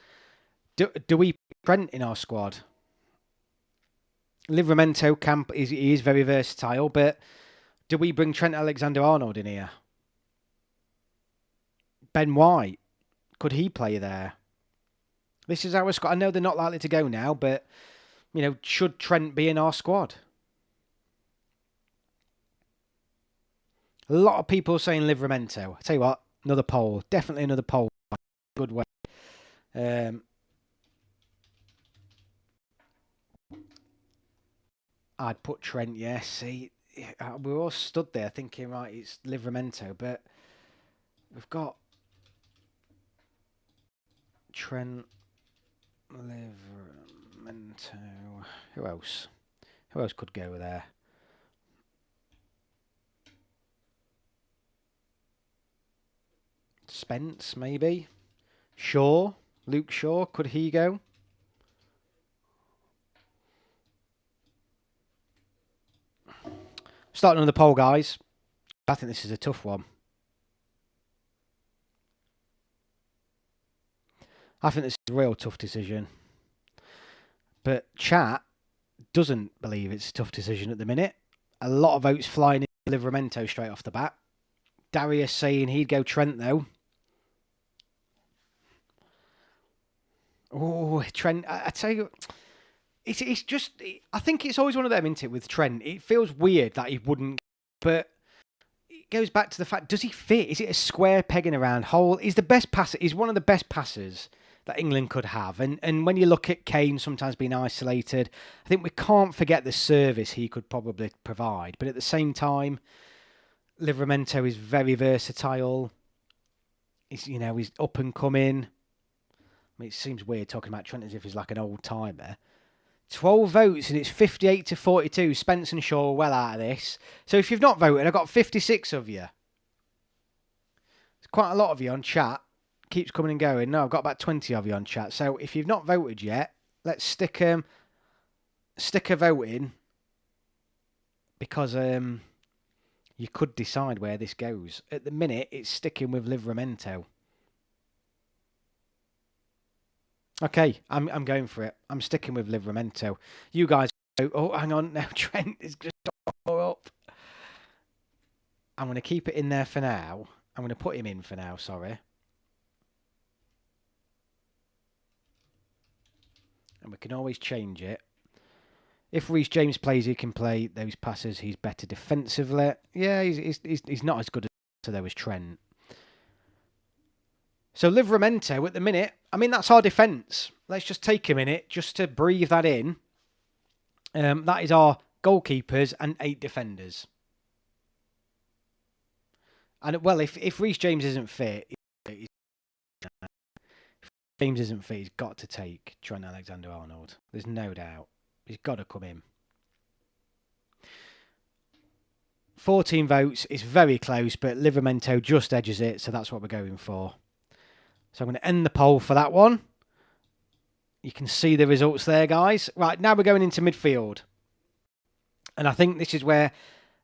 Do we put Trent in our squad? Livramento he is very versatile, but do we bring Trent Alexander-Arnold in here? Ben White, could he play there? This is our squad. I know they're not likely to go now, but should Trent be in our squad? A lot of people saying Livramento. I tell you what, another poll, definitely another poll. Good way. I'd put Trent, yes. See, we were all stood there thinking, right, it's Livramento, but we've got Trent, Livramento. Who else? Who else could go there? Spence, maybe. Shaw, Luke Shaw, could he go? Starting on the poll, guys. I think this is a tough one. I think this is a real tough decision. But chat doesn't believe it's a tough decision at the minute. A lot of votes flying in Livramento straight off the bat. Darius saying he'd go Trent, though. Oh, Trent. I tell you, it's just. I think it's always one of them, isn't it, with Trent? It feels weird that he wouldn't, but it goes back to the fact: does he fit? Is it a square peg in a round hole? He's the best passer. He's one of the best passers that England could have. And when you look at Kane sometimes being isolated, I think we can't forget the service he could probably provide. But at the same time, Livramento is very versatile. He's up and coming. It seems weird talking about Trent as if he's like an old timer. 12 votes and it's 58 to 42. Spence and Shaw are well out of this. So if you've not voted, I've got 56 of you. There's quite a lot of you on chat. Keeps coming and going. No, I've got about 20 of you on chat. So if you've not voted yet, let's stick a vote in, because you could decide where this goes. At the minute, it's sticking with Livramento. Okay, I'm going for it. I'm sticking with Livramento. You guys go, oh, hang on. Now Trent is just up. I'm going to keep it in there for now. I'm going to put him in for now, sorry. And we can always change it. If Reece James plays, he can play those passes. He's better defensively. Yeah, he's not as good as Trent. So Livramento at the minute, that's our defence. Let's just take a minute just to breathe that in. That is our goalkeepers and 8 defenders. And well, if Reece James isn't fit, he's got to take Trent Alexander-Arnold. There's no doubt. He's got to come in. 14 votes. It's very close, but Livramento just edges it, so that's what we're going for. So I'm going to end the poll for that one. You can see the results there, guys. Right, now we're going into midfield. And I think this is where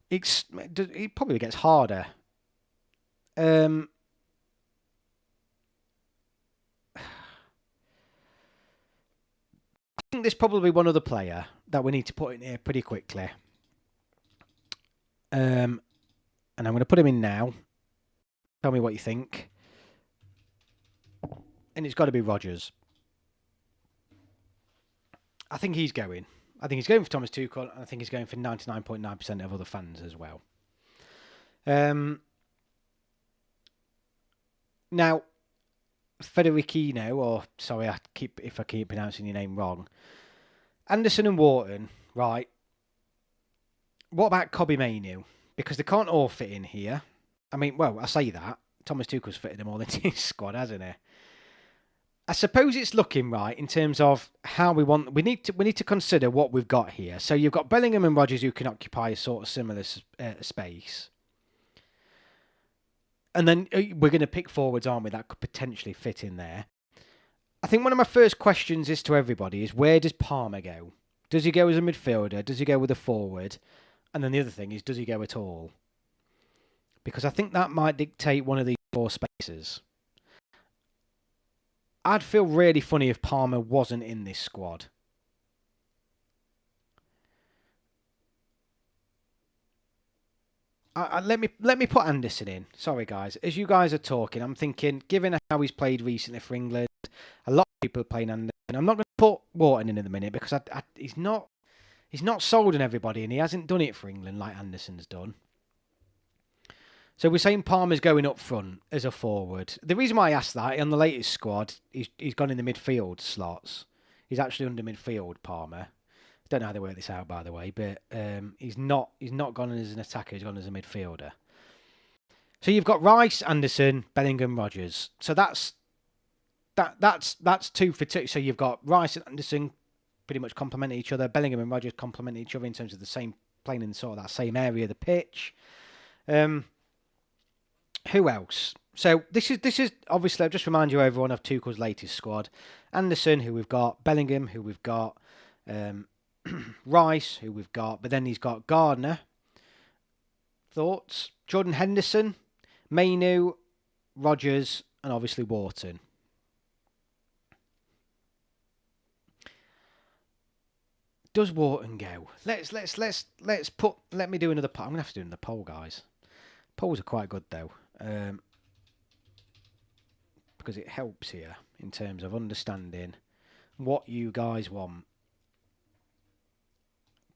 it probably gets harder. I think there's probably one other player that we need to put in here pretty quickly. And I'm going to put him in now. Tell me what you think. And it's got to be Rodgers. I think he's going. I think he's going for Thomas Tuchel, and I think he's going for 99.9% of other fans as well. Now, Federicino, or sorry, if I keep pronouncing your name wrong, Anderson and Wharton, right? What about Kobbie Mainoo? Because they can't all fit in here. I mean, well, I say that. Thomas Tuchel's fitted them all into his squad, hasn't he? I suppose it's looking right in terms of how we want. We need to consider what we've got here. So you've got Bellingham and Rodgers who can occupy a sort of similar space, and then we're going to pick forwards, aren't we? That could potentially fit in there. I think one of my first questions is to everybody is, where does Palmer go? Does he go as a midfielder? Does he go with a forward? And then the other thing is, does he go at all? Because I think that might dictate one of these four spaces. I'd feel really funny if Palmer wasn't in this squad. Let me put Anderson in. Sorry, guys. As you guys are talking, I'm thinking, given how he's played recently for England, a lot of people are playing Anderson. I'm not going to put Wharton in the minute because he's not sold on everybody, and he hasn't done it for England like Anderson's done. So we're saying Palmer's going up front as a forward. The reason why I asked that, on the latest squad, he's gone in the midfield slots. He's actually under midfield, Palmer. I don't know how they work this out, by the way, but he's not gone as an attacker. He's gone as a midfielder. So you've got Rice, Anderson, Bellingham, Rodgers. So that's 2 for 2. So you've got Rice and Anderson pretty much complement each other. Bellingham and Rodgers complement each other in terms of the same playing in sort of that same area of the pitch. Who else? So this is obviously, I'll just remind you everyone of Tuchel's latest squad. Anderson, who we've got, Bellingham, who we've got, Rice, who we've got, but then he's got Gardner. Thoughts? Jordan Henderson, Mainoo, Rodgers, and obviously Wharton. Does Wharton go? Let me do another poll. I'm gonna have to do another poll, guys. Polls are quite good though, because it helps here in terms of understanding what you guys want.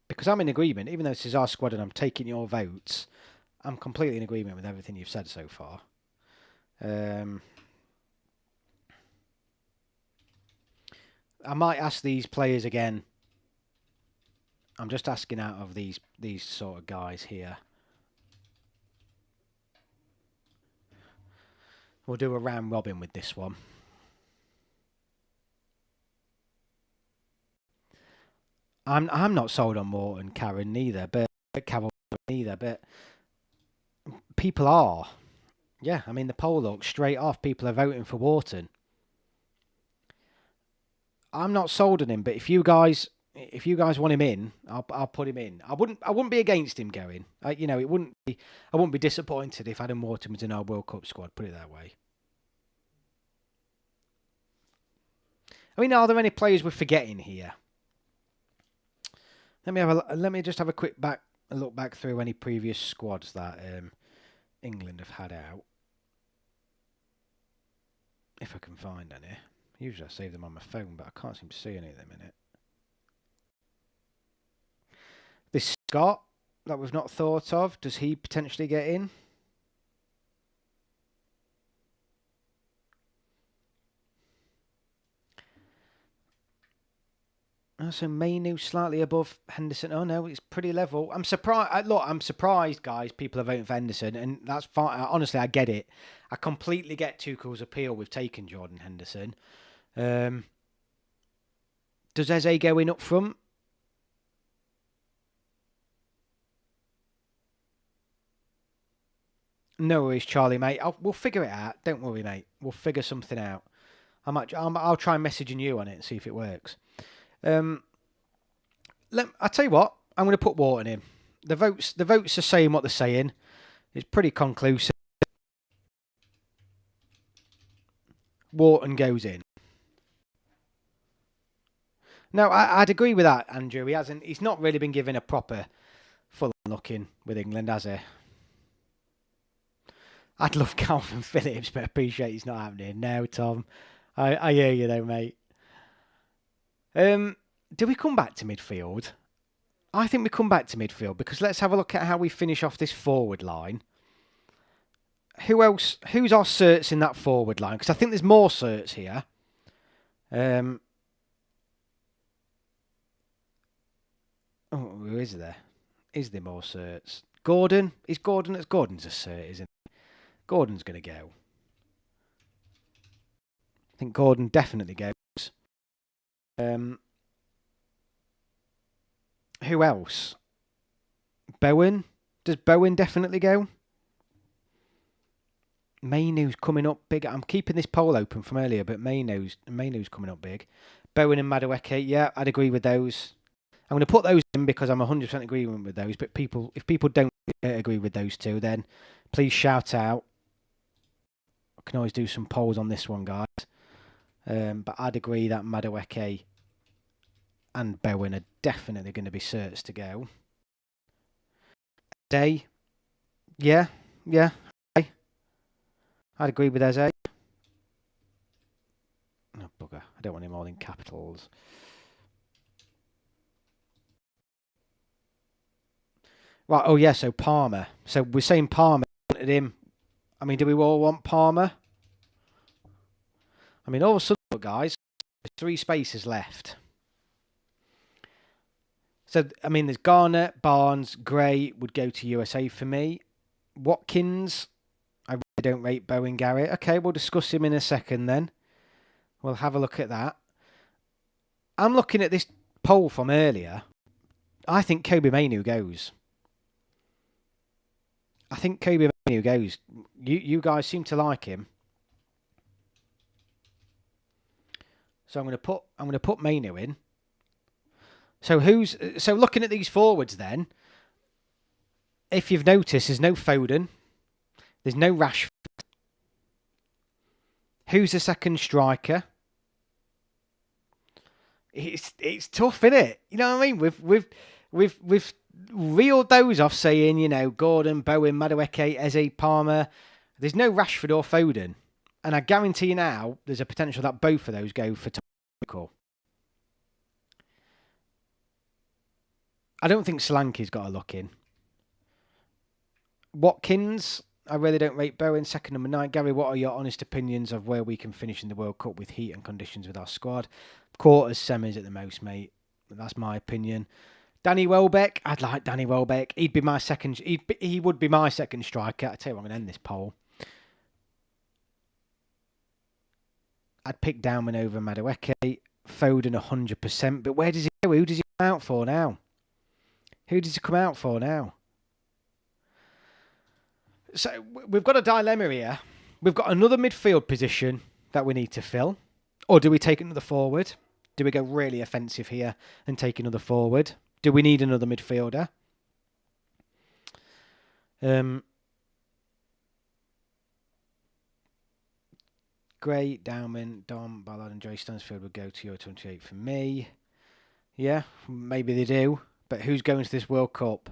Because I'm in agreement, even though this is our squad and I'm taking your votes, I'm completely in agreement with everything you've said so far. I might ask these players again. I'm just asking out of these sort of guys here. We'll do a round robin with this one. I'm not sold on Morton, Karen neither, but Carol neither, but people are. Yeah, I mean the poll looks straight off. People are voting for Wharton. I'm not sold on him, but if you guys want him in, I'll put him in. I wouldn't be against him going. I wouldn't be disappointed if Adam Wharton was in our World Cup squad. Put it that way. I mean, are there any players we're forgetting here? Let me just have a quick look back through any previous squads that England have had out, if I can find any. Usually I save them on my phone, but I can't seem to see any of them in it. This Scott that we've not thought of, does he potentially get in? So Mainoo slightly above Henderson. Oh no, it's pretty level. I'm surprised. I'm surprised, guys. People are voting for Henderson, and that's fine. Honestly, I get it. I completely get Tuchel's appeal with taking Jordan Henderson. Does Eze go in up front? No worries, Charlie, mate. We'll figure it out. Don't worry, mate. We'll figure something out. I'll try messaging you on it and see if it works. I'll tell you what. I'm going to put Wharton in. The votes are saying what they're saying. It's pretty conclusive. Wharton goes in. No, I'd agree with that, Andrew. He's not really been given a proper full looking with England, has he? I'd love Calvin Phillips, but I appreciate he's not happening. No, Tom. I hear you though, mate. Do we come back to midfield? I think we come back to midfield because let's have a look at how we finish off this forward line. Who else? Who's our certs in that forward line? Because I think there's more certs here. Oh, who is there? Is there more certs? Gordon? Is Gordon? Gordon's a cert, isn't he? Gordon's going to go. I think Gordon definitely goes. Who else? Bowen? Does Bowen definitely go? Mainu's coming up big. I'm keeping this poll open from earlier, but Mainu's coming up big. Bowen and Madueke, yeah, I'd agree with those. I'm going to put those in because I'm 100% agreement with those. But if people don't agree with those two, then please shout out. I can always do some polls on this one, guys. But I'd agree that Madueke and Bowen are definitely going to be certs to go. Day, yeah. I'd agree with Eze. Oh, bugger. I don't want him all in capitals. Right, oh yeah, so Palmer. So we're saying Palmer wanted him. I mean, do we all want Palmer? I mean, all of a sudden, guys, there's 3 spaces left. So, I mean, there's Garner, Barnes, Gray would go to USA for me. Watkins, I really don't rate Bowen Garrett. Okay, we'll discuss him in a second then. We'll have a look at that. I'm looking at this poll from earlier. I think Kobe Mainu goes. I think Kobe Mainu goes. You guys seem to like him. So I'm going to put Mainu in. So looking at these forwards then, if you've noticed, there's no Foden, there's no Rashford. Who's the second striker? It's tough, isn't it? You know what I mean? We've reeled those off, saying, you know, Gordon, Bowen, Madueke, Eze, Palmer. There's no Rashford or Foden, and I guarantee you now, there's a potential that both of those go for Tuchel. I don't think Solanke's got a look in. Watkins, I really don't rate Bowen. Second number 9. Gary, what are your honest opinions of where we can finish in the World Cup with heat and conditions with our squad? Quarters, semis at the most, mate. That's my opinion. Danny Welbeck, I'd like Danny Welbeck. He'd be my second. He would be my second striker. I tell you what, I'm going to end this poll. I'd pick Downman over Madueke. Foden 100%. But where does he go? Who does he come out for now? Who does he come out for now? So we've got a dilemma here. We've got another midfield position that we need to fill. Or do we take another forward? Do we go really offensive here and take another forward? Do we need another midfielder? Gray, Dowman, Dom, Ballard and Joey Stansfield would go to Euro 28 for me. Yeah, maybe they do. But who's going to this World Cup?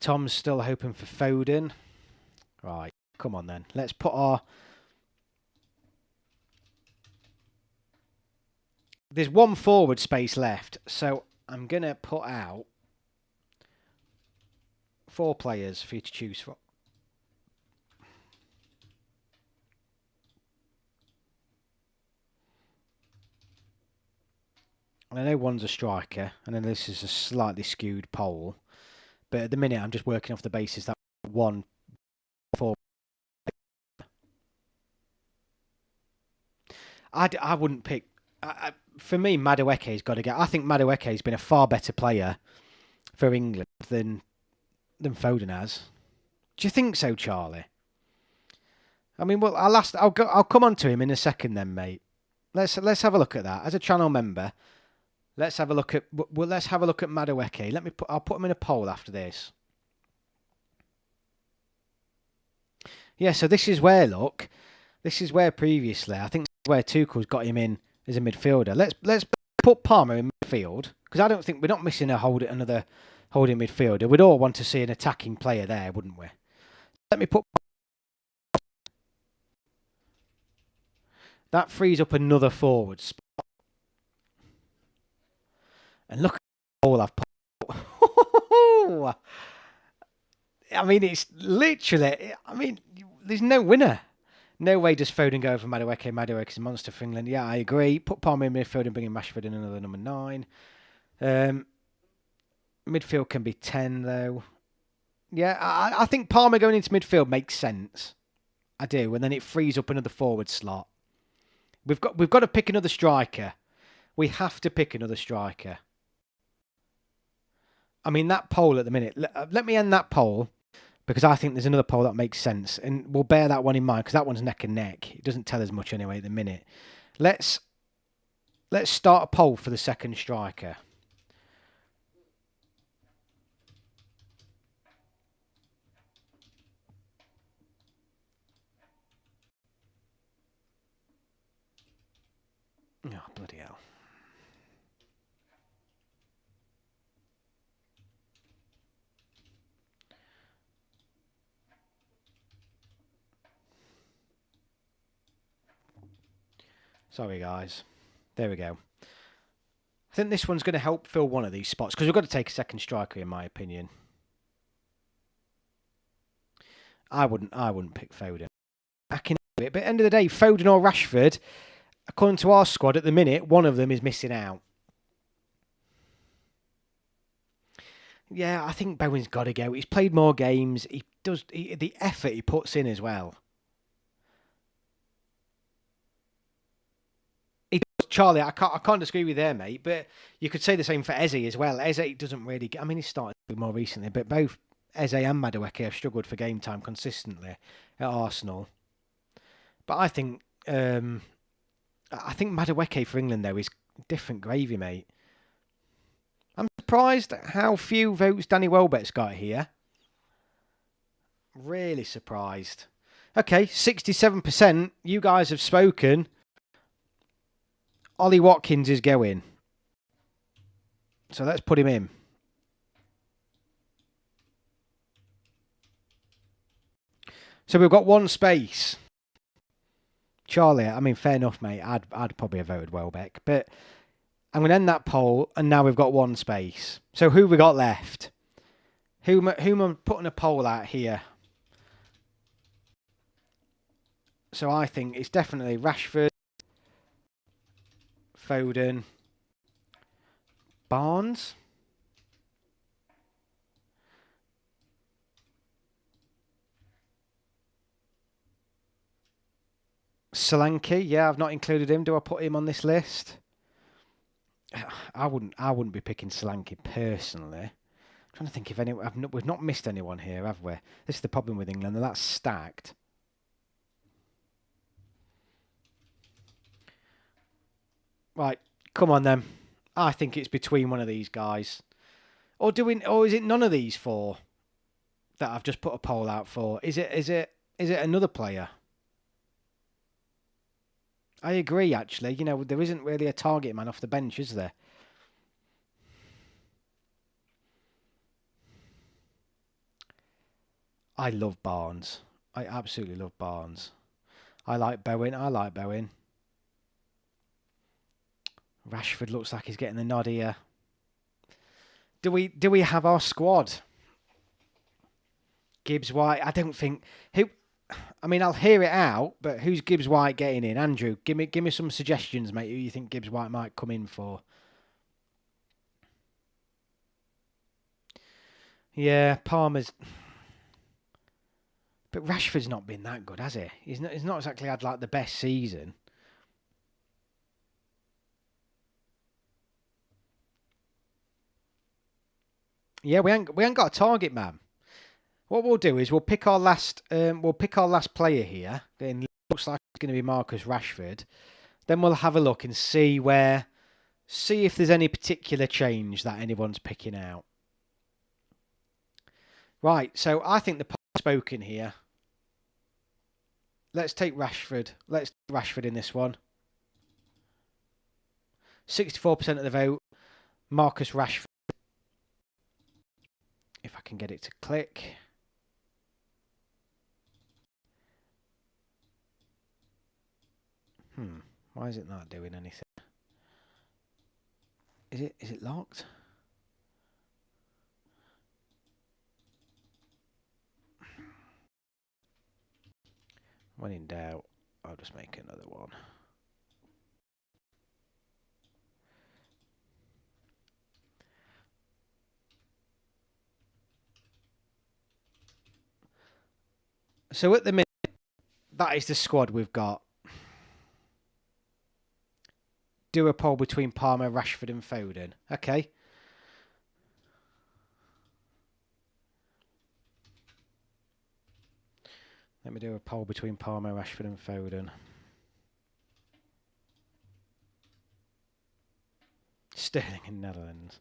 Tom's still hoping for Foden. Right, come on then. Let's put our... There's one forward space left, so I'm going to put out 4 players for you to choose from. And I know one's a striker, and then this is a slightly skewed poll. But at the minute, I'm just working off the basis that 1 forward. I wouldn't pick... for me, Madueke's got to get... I think Madueke's been a far better player for England than Foden has. Do you think so, Charlie? I mean, well, I'll come on to him in a second then, mate. Let's have a look at that. As a channel member, let's have a look at Madueke. I'll put him in a poll after this. Yeah, so this is where previously, I think this is where Tuchel's got him in as a midfielder. Let's put Palmer in midfield, because I don't think we're not missing another holding midfielder. We'd all want to see an attacking player there, wouldn't we? Let me put... That frees up another forward spot. And look at the hole I've put. I mean, it's literally... I mean, there's no winner. No way does Foden go over Madueke. Madueke's a monster for England. Yeah, I agree. Put Palmer in midfield and bring in Rashford in another number 9. Midfield can be 10, though. Yeah, I think Palmer going into midfield makes sense. I do. And then it frees up another forward slot. We've got to pick another striker. We have to pick another striker. I mean, that poll at the minute... Let me end that poll, because I think there's another poll that makes sense. And we'll bear that one in mind, because that one's neck and neck. It doesn't tell us much anyway at the minute. Let's start a poll for the second striker. Oh, bloody hell. Sorry, guys. There we go. I think this one's going to help fill one of these spots, because we've got to take a second striker, in my opinion. I wouldn't pick Foden. I can do it, but at the end of the day, Foden or Rashford, according to our squad at the minute, one of them is missing out. Yeah, I think Bowen's got to go. He's played more games. The effort he puts in as well. Charlie, I can't disagree with you there, mate. But you could say the same for Eze as well. Eze doesn't really... I mean, he started more recently, but both Eze and Madueke have struggled for game time consistently at Arsenal. But I think Madueke for England, though, is different gravy, mate. I'm surprised at how few votes Danny Welbeck's got here. Really surprised. Okay, 67%. You guys have spoken. Ollie Watkins is going. So let's put him in. So we've got one space. Charlie, I mean, fair enough, mate. I'd probably have voted Welbeck. But I'm going to end that poll, and now we've got one space. So who we got left? Who am I putting a poll at here? So I think it's definitely Rashford, Foden, Barnes. Solanke, yeah, I've not included him. Do I put him on this list? I wouldn't be picking Solanke personally. I'm trying to think if we've not missed anyone here, have we? This is the problem with England, that's stacked. Right, come on then. I think it's between one of these guys. Or is it none of these four that I've just put a poll out for? Is it another player? I agree, actually. You know, there isn't really a target man off the bench, is there? I love Barnes. I absolutely love Barnes. I like Bowen. Rashford looks like he's getting the nod here. Do we have our squad? Gibbs White. I don't think who. I mean, I'll hear it out, but who's Gibbs White getting in? Andrew, give me some suggestions, mate. Who you think Gibbs White might come in for? Yeah, Palmer's. But Rashford's not been that good, has he? He's not exactly had like the best season. Yeah, we ain't got a target man. What we'll do is we'll pick our last player here. It looks like it's going to be Marcus Rashford. Then we'll have a look and see if there's any particular change that anyone's picking out. Right, so I think the poll's spoken here. Let's take Rashford. Let's take Rashford in this one. 64% of the vote. Marcus Rashford. If I can get it to click. Why is it not doing anything? Is it locked? When in doubt, I'll just make another one. So at the minute, that is the squad we've got. Do a poll between Palmer, Rashford and Foden. Okay. Let me do a poll between Palmer, Rashford and Foden. Sterling in Netherlands.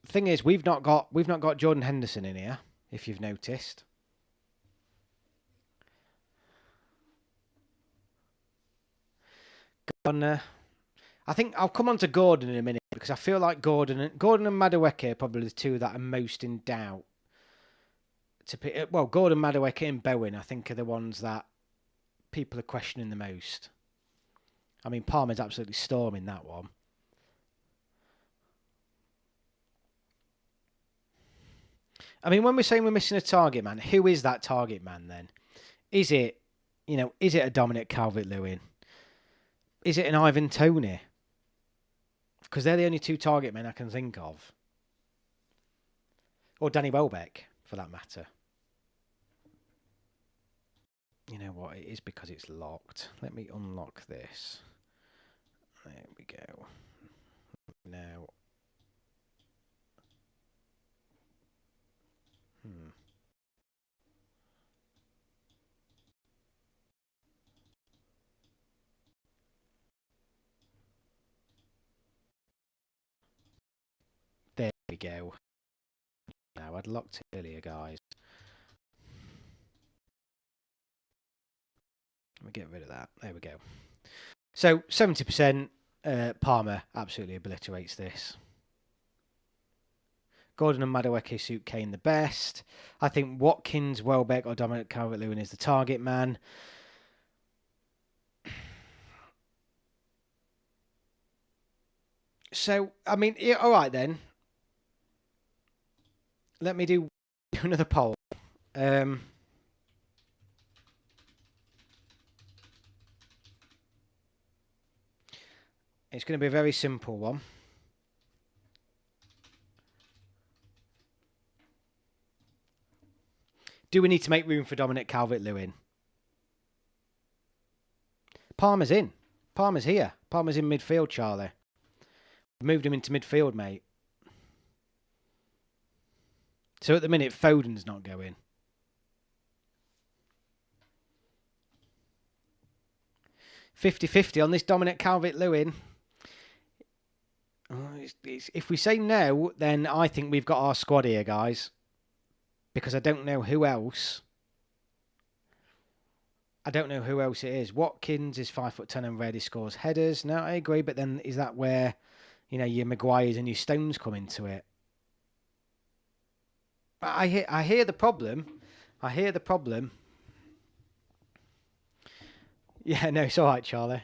The thing is, we've not got Jordan Henderson in here, if you've noticed. Gardner. I think I'll come on to Gordon in a minute because I feel like Gordon and Madueke are probably the two that are most in doubt. Well, Gordon, Madueke and Bowen, I think, are the ones that people are questioning the most. I mean, Palmer's absolutely storming that one. I mean, when we're saying we're missing a target man, who is that target man then? Is it a Dominic Calvert-Lewin? Is it an Ivan Toney? Because they're the only two target men I can think of. Or Danny Welbeck, for that matter. You know what? It is because it's locked. Let me unlock this. There we go. Now. There we go. Now, I'd locked it earlier, guys. Let me get rid of that. There we go. So, 70%, Palmer absolutely obliterates this. Gordon and Madueke suit Kane the best. I think Watkins, Welbeck or Dominic Calvert-Lewin is the target man. So, I mean, yeah, all right then. Let me do another poll. It's going to be a very simple one. Do we need to make room for Dominic Calvert-Lewin? Palmer's in. Palmer's here. Palmer's in midfield, Charlie. Moved him into midfield, mate. So at the minute, Foden's not going. 50-50 on this Dominic Calvert-Lewin. If we say no, then I think we've got our squad here, guys. Because I don't know who else. I don't know who else it is. Watkins is 5'10" and rarely scores headers. No, I agree. But then is that where, your Maguires and your Stones come into it? I hear the problem. I hear the problem. Yeah, no, it's all right, Charlie.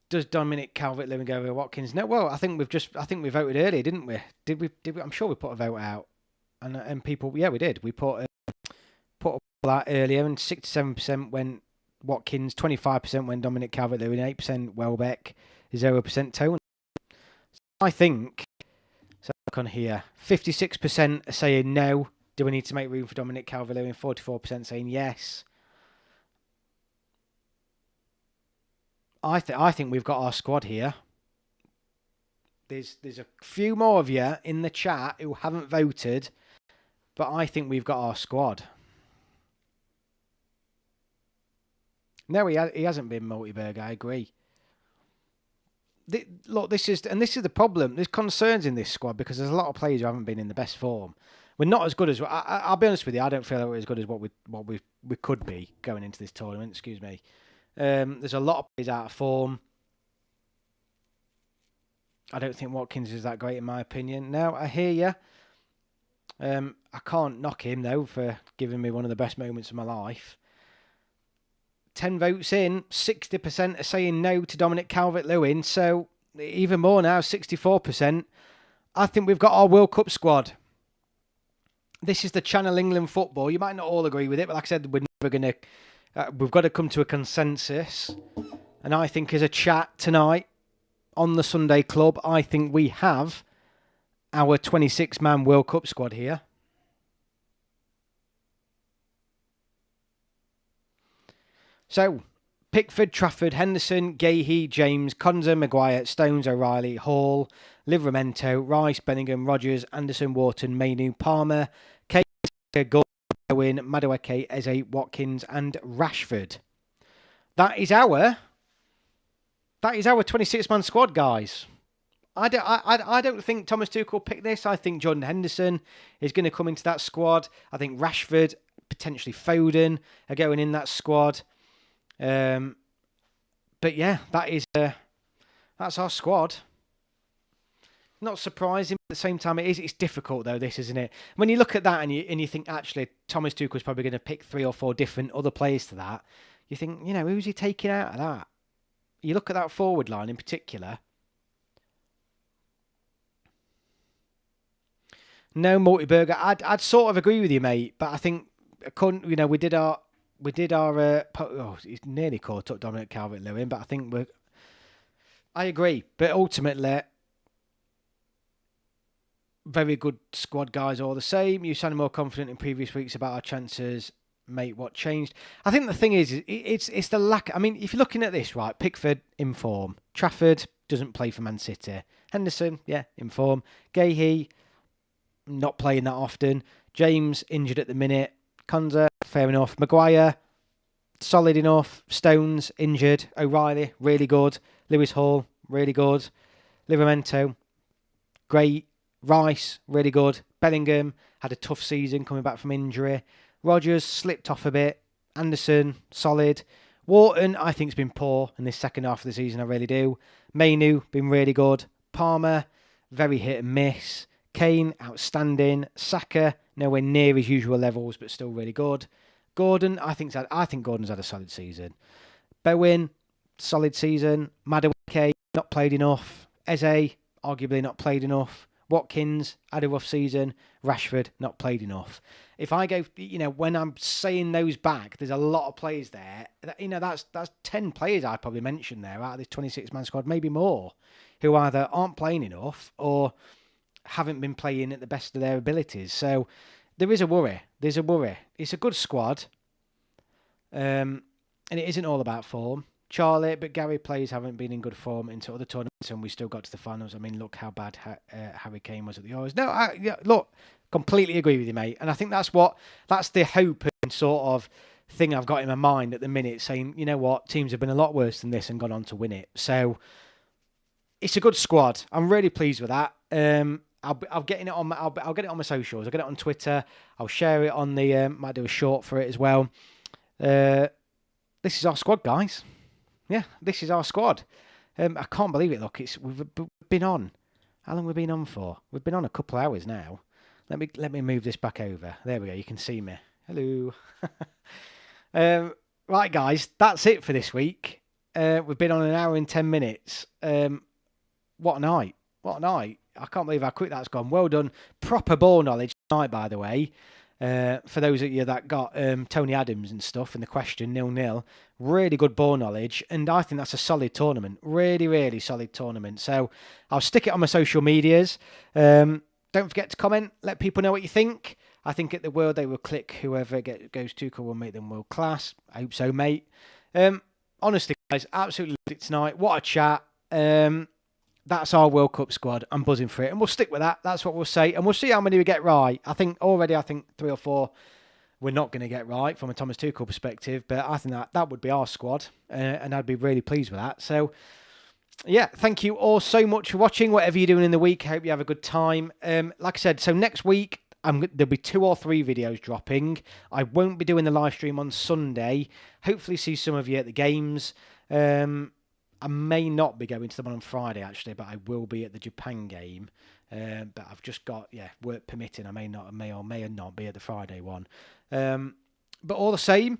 Does Dominic Calvert-Lewin go over Watkins? No, well, I think we voted earlier, didn't we? Did we? I'm sure we put a vote out, and people, yeah, we did. We put that earlier, and 67% went Watkins, 25% went Dominic Calvert-Lewin, 8% Welbeck, 0% Tony. I think. So look on here, 56% are saying no. Do we need to make room for Dominic Calvert-Lewin? 44% saying yes. I think we've got our squad here. There's a few more of you in the chat who haven't voted, but I think we've got our squad. No, he hasn't been Multiberg. I agree. Look, this is the problem. There's concerns in this squad because there's a lot of players who haven't been in the best form. We're not as good as I'll be honest with you. I don't feel like we're as good as what we could be going into this tournament. Excuse me. There's a lot of players out of form. I don't think Watkins is that great in my opinion. No, I hear you. I can't knock him, though, for giving me one of the best moments of my life. 10 votes in, 60% are saying no to Dominic Calvert-Lewin, so even more now, 64%. I think we've got our World Cup squad. This is the Channel England football. You might not all agree with it, but like I said, we're never going to... we've got to come to a consensus. And I think as a chat tonight on the Sunday Club, I think we have our 26-man World Cup squad here. So, Pickford, Trafford, Henderson, Gahey, James, Konza, Maguire, Stones, O'Reilly, Hall, Livramento, Rice, Bellingham, Rodgers, Anderson, Wharton, Mainu, Palmer, Kane, Gordon, Owen, Madueke, Eze, Watkins and Rashford. That is our 26-man squad, guys. I don't think Thomas Tuchel picked this. I think Jordan Henderson is going to come into that squad. I think Rashford, potentially Foden, are going in that squad. But yeah, that's our squad. Not surprising, but at the same time, it's difficult though. This, isn't it? When you look at that and you think actually Thomas Tuchel's probably going to pick 3 or 4 different other players to that. You think, who's he taking out of that? You look at that forward line in particular. No, Multiburger. I'd sort of agree with you, mate. But I think, we did our. He's nearly caught up Dominic Calvert-Lewin, but I think I agree. But ultimately, very good squad guys all the same. You sounded more confident in previous weeks about our chances. Mate, what changed? I think the thing is, it's the lack. I mean, if you're looking at this, right, Pickford in form. Trafford doesn't play for Man City. Henderson, yeah, in form. Gahey, not playing that often. James, injured at the minute. Konza, fair enough. Maguire, solid enough. Stones, injured. O'Reilly, really good. Lewis Hall, really good. Livramento, great. Rice, really good. Bellingham, had a tough season coming back from injury. Rodgers, slipped off a bit. Anderson, solid. Wharton, I think, has been poor in this second half of the season, I really do. Mainu, been really good. Palmer, very hit and miss. Kane, outstanding. Saka, nowhere near his usual levels, but still really good. Gordon, I think Gordon's had a solid season. Bowen, solid season. Madueke, not played enough. Eze, arguably not played enough. Watkins, had a rough season. Rashford, not played enough. If I go, when I'm saying those back, there's a lot of players there. That's 10 players I probably mentioned there out of this 26-man squad, maybe more, who either aren't playing enough or haven't been playing at the best of their abilities. So there is a worry. There's a worry. It's a good squad. And it isn't all about form. Charlie, but Gary players haven't been in good form into other tournaments and we still got to the finals. I mean, look how bad Harry Kane was at the Euros. No, look, completely agree with you, mate. And I think that's the hope and sort of thing I've got in my mind at the minute, saying, you know what, teams have been a lot worse than this and gone on to win it. So it's a good squad. I'm really pleased with that. I'll get it on my socials. I'll get it on Twitter. I'll share it on the. Might do a short for it as well. This is our squad, guys. Yeah, this is our squad. I can't believe it. Look, we've been on. How long have we been on for? We've been on a couple of hours now. Let me move this back over. There we go. You can see me. Hello. Right, guys. That's it for this week. We've been on an hour and 10 minutes. What a night. What a night. I can't believe how quick that's gone. Well done. Proper ball knowledge tonight, by the way. For those of you that got Tony Adams and stuff in the question, 0-0. Really good ball knowledge. And I think that's a solid tournament. Really, really solid tournament. So I'll stick it on my social medias. Don't forget to comment. Let people know what you think. I think at the World they will click whoever goes Tuchel will make them world class. I hope so, mate. Honestly, guys, absolutely loved it tonight. What a chat. That's our World Cup squad. I'm buzzing for it. And we'll stick with that. That's what we'll say. And we'll see how many we get right. I think 3 or 4 we're not going to get right from a Thomas Tuchel perspective. But I think that would be our squad. And I'd be really pleased with that. So, yeah, thank you all so much for watching. Whatever you're doing in the week, I hope you have a good time. Like I said, so next week, there'll be 2 or 3 videos dropping. I won't be doing the live stream on Sunday. Hopefully see some of you at the games. I may not be going to the one on Friday, actually, but I will be at the Japan game. But I've just got, work permitting. I may or may not be at the Friday one. But all the same,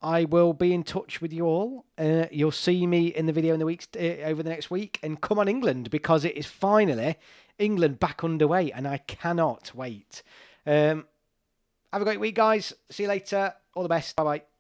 I will be in touch with you all. You'll see me in the video in the weeks over the next week. And come on, England, because it is finally England back underway, and I cannot wait. Have a great week, guys. See you later. All the best. Bye-bye.